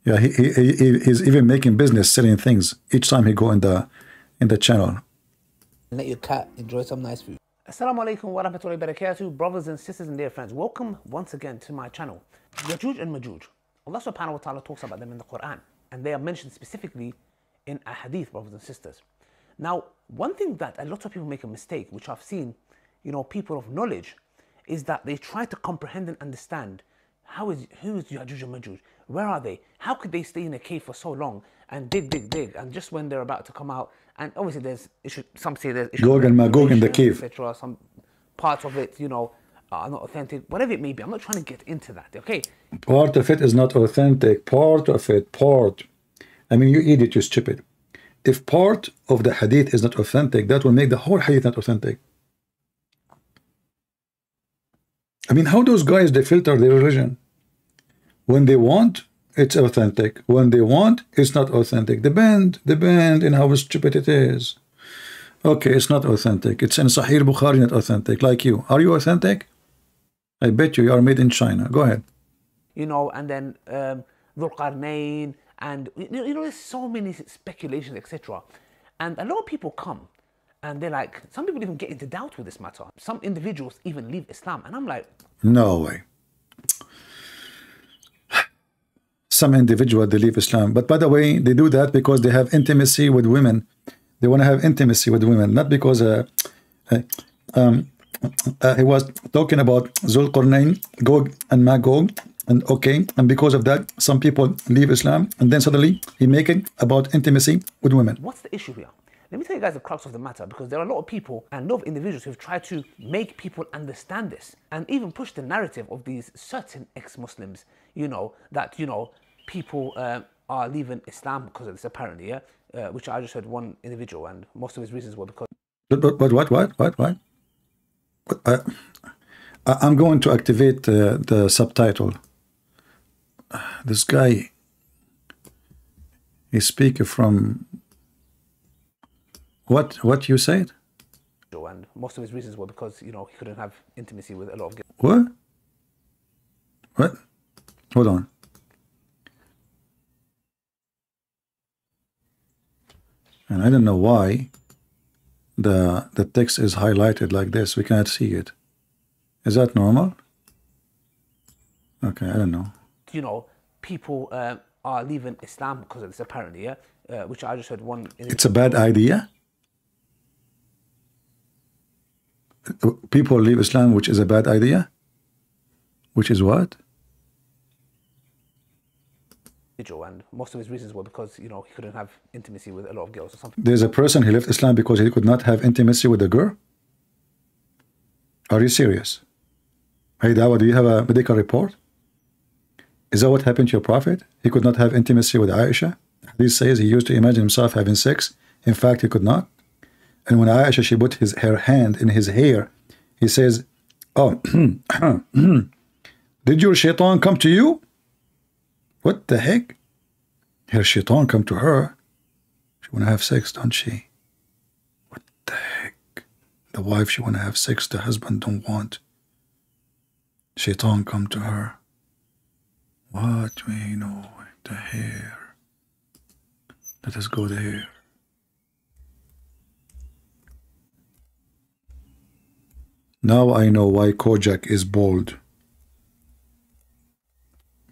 Yeah, he's even making business, selling things each time he go in the channel. Let your cat enjoy some nice food. Assalamu alaikum wa rahmatullahi wa barakatuh, brothers and sisters and dear friends. Welcome once again to my channel. Yajus and Majujj. Allah subhanahu wa ta'ala talks about them in the Quran, and they are mentioned specifically in a hadith, brothers and sisters. Now, one thing that a lot of people make a mistake, which I've seen, you know, people of knowledge, is that they try to comprehend and understand who is Yajus and Majujj? Where are they? How could they stay in a cave for so long and dig, and just when they're about to come out, and obviously there's issue, some say there's issue Gog and Magog in the cave, etc. Some parts of it, you know, are not authentic, whatever it may be. I'm not trying to get into that, okay? Part of it is not authentic. Part of it, I mean, you idiot, you stupid. If part of the hadith is not authentic, that will make the whole hadith not authentic. I mean, how those guys, they filter their religion? When they want, it's authentic. When they want, it's not authentic. Depend in how stupid it is. Okay, it's not authentic. It's in Sahih Bukhari, not authentic. Like you. Are you authentic? I bet you are made in China. Go ahead. You know, and then Dhul Qarnayn, and you know, there's so many speculations, etc. And a lot of people come, and they're like, some people even get into doubt with this matter. Some individuals even leave Islam, and I'm like, no way. Some individual, they leave Islam. But by the way, they do that because they have intimacy with women. They want to have intimacy with women, not because he was talking about Dhul Qarnayn, Gog and Magog, and okay, and because of that, some people leave Islam, and then suddenly he making about intimacy with women. What's the issue here? Let me tell you guys the crux of the matter, because there are a lot of people and a lot of individuals who've tried to make people understand this and even push the narrative of these certain ex-Muslims, you know, that, you know, people are leaving Islam because of this, apparently, yeah? Which I just heard one individual, and most of his reasons were because... But what? I'm going to activate the subtitle. This guy, he's speaking from... What you said? And most of his reasons were because, you know, he couldn't have intimacy with a lot of girls. What? Hold on. And I don't know why the text is highlighted like this. We cannot see it. Is that normal? Okay, I don't know. You know, people are leaving Islam because of this, apparently, yeah? Which I just heard one... It's a bad idea? People leave Islam, which is a bad idea? Which is what? And most of his reasons were because, you know, he couldn't have intimacy with a lot of girls or something. There's a person who left Islam because he could not have intimacy with a girl? Are you serious? Hey, Dawah, do you have a medical report? Is that what happened to your prophet? He could not have intimacy with Aisha? Hadith says he used to imagine himself having sex. In fact, he could not. And when Aisha, she put her hand in his hair, he says, oh, did your shaitan come to you? What the heck? Her shaitan come to her. She want to have sex, don't she? What the heck? The wife, she want to have sex, the husband don't want. Shaitan come to her. What we know, the hair. Let us go there. Now I know why Kojak is bald.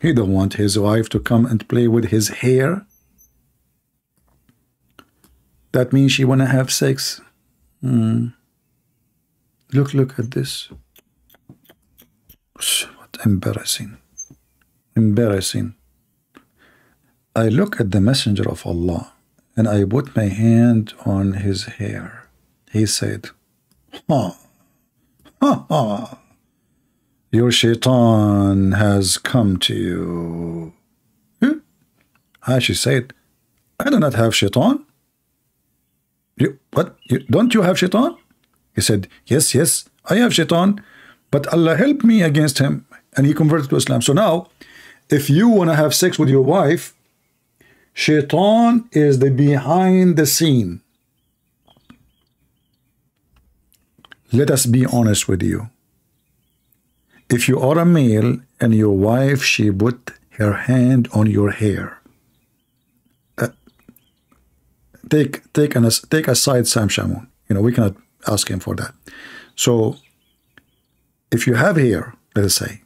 He don't want his wife to come and play with his hair. That means she want to have sex. Look at this. What embarrassing. Embarrassing. I look at the messenger of Allah and I put my hand on his hair. He said, your shaitan has come to you. She said, I do not have shaitan. What? Don't you have shaitan? He said, yes, I have shaitan. but Allah helped me against him, and he converted to Islam. So now, if you want to have sex with your wife, Shaitan is the behind the scene. Let us be honest with you. If you are a male and your wife, she put her hand on your hair, take aside Sam Shamoun. You know, we cannot ask him for that. So if you have hair, let us say,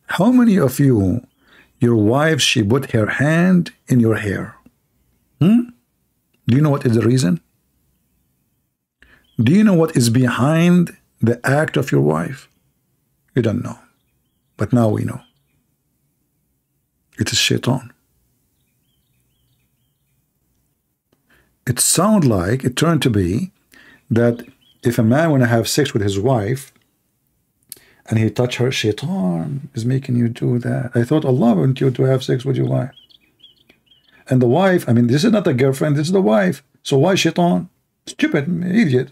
how many of you, your wife, she put her hand in your hair? Do you know what is the reason? Do you know what is behind the act of your wife? You don't know. But now we know. It is Shaitan. It sounds like, it turned to be, that if a man want to have sex with his wife, and he touch her, Shaitan is making you do that. I thought Allah wanted you to have sex with your wife. And the wife, I mean, this is not a girlfriend, this is the wife. So why Shaitan? Stupid, idiot.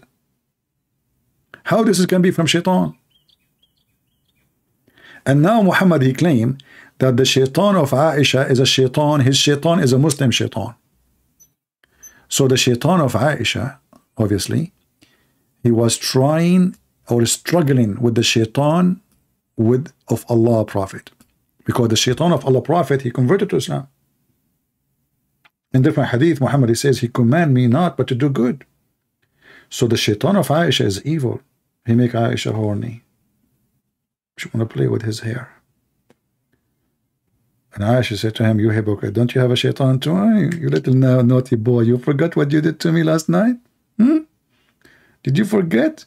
How this can be from Shaitan? And now Muhammad, he claimed that the Shaitan of Aisha is a Shaitan, his Shaitan is a Muslim Shaitan. So the Shaitan of Aisha, obviously, he was trying or struggling with the Shaitan of Allah Prophet, because the Shaitan of Allah Prophet, he converted to Islam. In different hadith, Muhammad, he says, he command me not but to do good. So the Shaitan of Aisha is evil. He make Aisha horny. She want to play with his hair. And Aisha said to him, you hypocrite, don't you have a Shaitan too? You little naughty boy, you forgot what you did to me last night? Did you forget?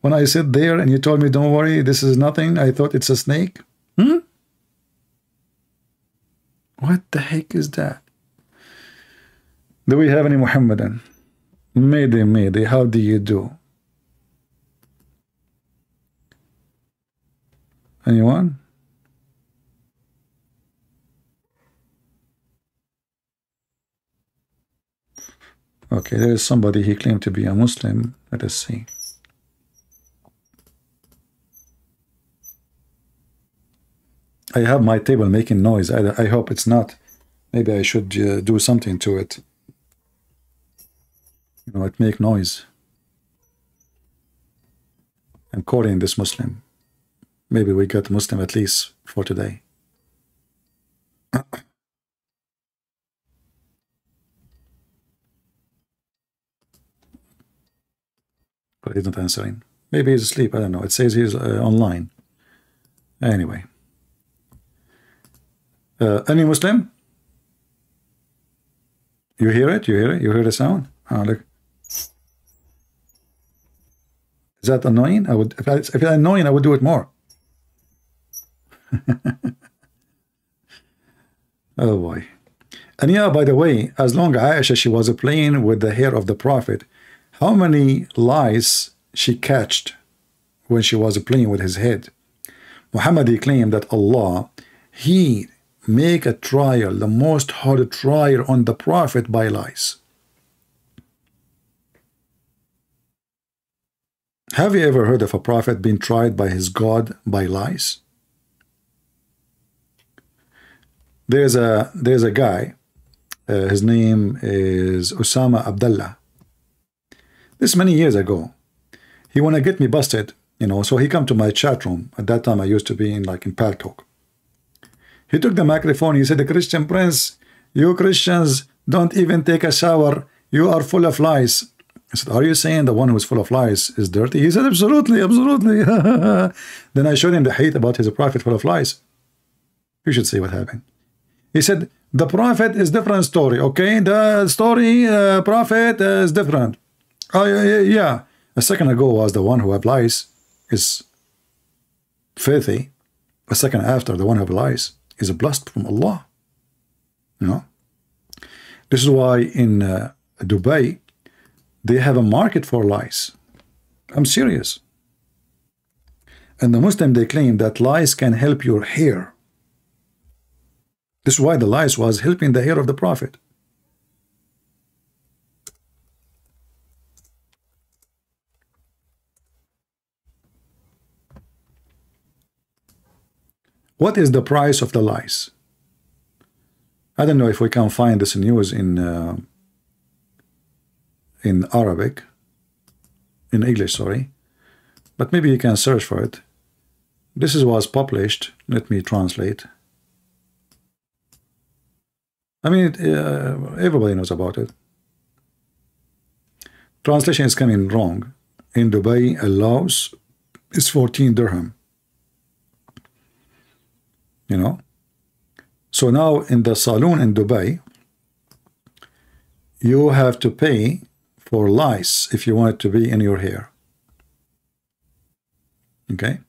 When I sat there and you told me, don't worry, this is nothing, I thought it's a snake. What the heck is that? Do we have any Muhammadan? Mayday, how do you do? Anyone? Okay, there is somebody, he claimed to be a Muslim. Let us see. I have my table making noise. I hope it's not. Maybe I should do something to it. You know, it make noise. I'm calling this Muslim. Maybe we got Muslim at least for today. But he's not answering. Maybe he's asleep. I don't know. It says he's online. Anyway. Any Muslim? You hear it? You hear it? You hear the sound? Oh, look. Is that annoying? I would, if it's annoying, I would do it more. Oh boy. And yeah, by the way, as long as Aisha, she was playing with the hair of the Prophet, how many lies she catched when she was playing with his head? Muhammad, he claimed that Allah, he make a trial, the most hard trial on the Prophet by lies. Have you ever heard of a prophet being tried by his God by lies? There's a guy, his name is Osama Abdullah. This many years ago, he wanna get me busted, you know, so he come to my chat room. At that time I used to be in Paltalk. He took the microphone, he said, the Christian Prince, you Christians don't even take a shower, you are full of lies. I said, are you saying the one who is full of lies is dirty? He said, absolutely, absolutely. Then I showed him the hate about his prophet full of lies. You should see what happened. He said, the prophet is different story, okay? The story, prophet is different. Oh, yeah. A second ago was the one who have lies is filthy. A second after, the one who have lies is blessed from Allah. You know? This is why in Dubai, they have a market for lies. I'm serious. And the Muslim, they claim that lies can help your hair. This is why the lies was helping the hair of the Prophet. What is the price of the lice? I don't know if we can find this news in Arabic, in English, sorry, but maybe you can search for it. This was published. Let me translate. I mean, everybody knows about it. Translation is coming wrong. In Dubai, a louse is 14 dirham. You know? So now in the saloon in Dubai, you have to pay for lice if you want it to be in your hair. Okay?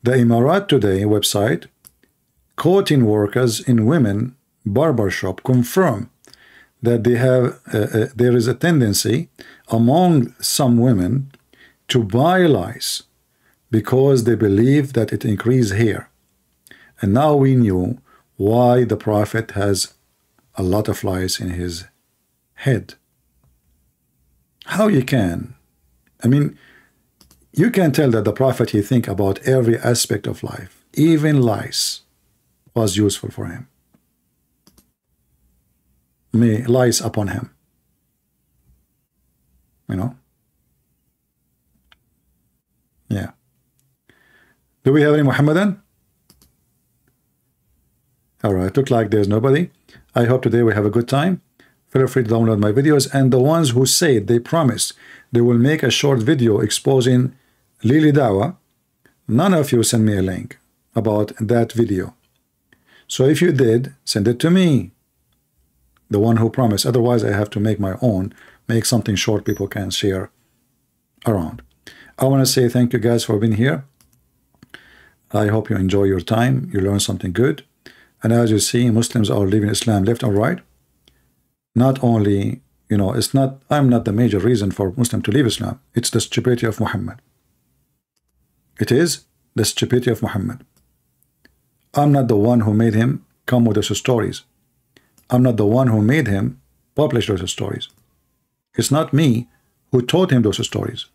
The Emirat Today website, quoting workers in women barbershop, confirm that they have there is a tendency among some women to buy lice because they believe that it increases hair. And now we knew why the Prophet has a lot of lice in his head. How you can? I mean, you can tell that the Prophet, he think about every aspect of life. Even lice was useful for him. May lies upon him. You know? Yeah. Do we have any Muhammadan? Alright, look like there's nobody. I hope today we have a good time. Feel free to download my videos, and the ones who said they promised they will make a short video exposing Lily Dawah, none of you send me a link about that video. So if you did, send it to me, the one who promised. Otherwise, I have to make my own, make something short people can share around. I want to say thank you guys for being here. I hope you enjoy your time, you learn something good. And as you see, Muslims are leaving Islam left and right. Not only, you know, it's not, I'm not the major reason for Muslim to leave Islam. It's the stupidity of Muhammad. It is the stupidity of Muhammad. I'm not the one who made him come with those stories. I'm not the one who made him publish those stories. It's not me who taught him those stories.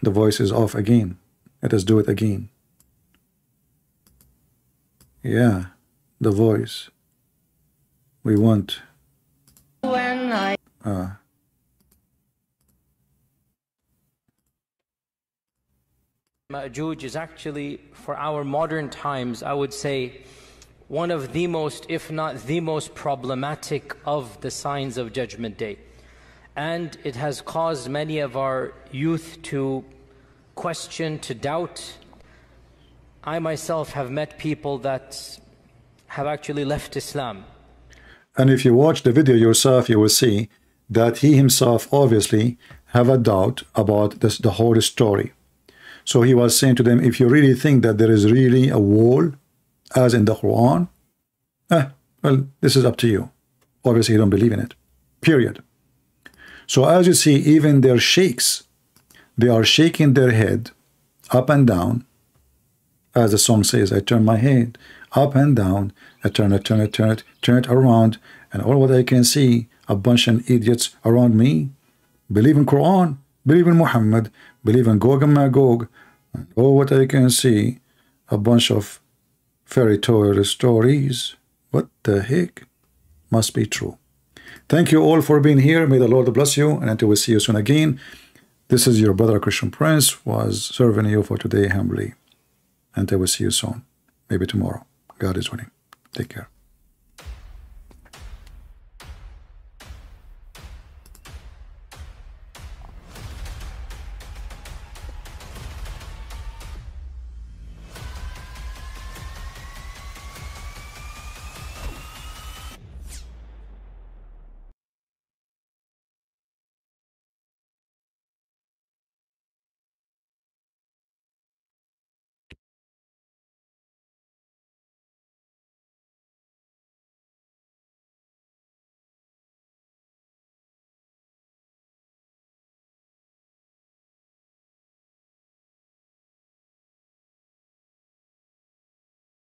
The voice is off again. Let us do it again. Yeah, the voice. We want. Majujj is actually, for our modern times, I would say, one of the most, if not the most problematic of the signs of Judgment Day. And it has caused many of our youth to question, to doubt. I myself have met people that have actually left Islam. And if you watch the video yourself, you will see that he himself obviously have a doubt about this, the whole story. So he was saying to them, if you really think that there is really a wall, as in the Quran, well, this is up to you. Obviously, you don't believe in it. Period. So as you see, even their sheikhs, they are shaking their head up and down. As the song says, I turn my head up and down. I turn it around. And all what I can see, a bunch of idiots around me, believe in Quran, believe in Muhammad, believe in Gog and Magog. And all what I can see, a bunch of fairy tale stories. What the heck? Must be true. Thank you all for being here. May the Lord bless you. And until we see you soon again, this is your brother Christian Prince, was serving you for today humbly. Until we see you soon. Maybe tomorrow. God is winning. Take care.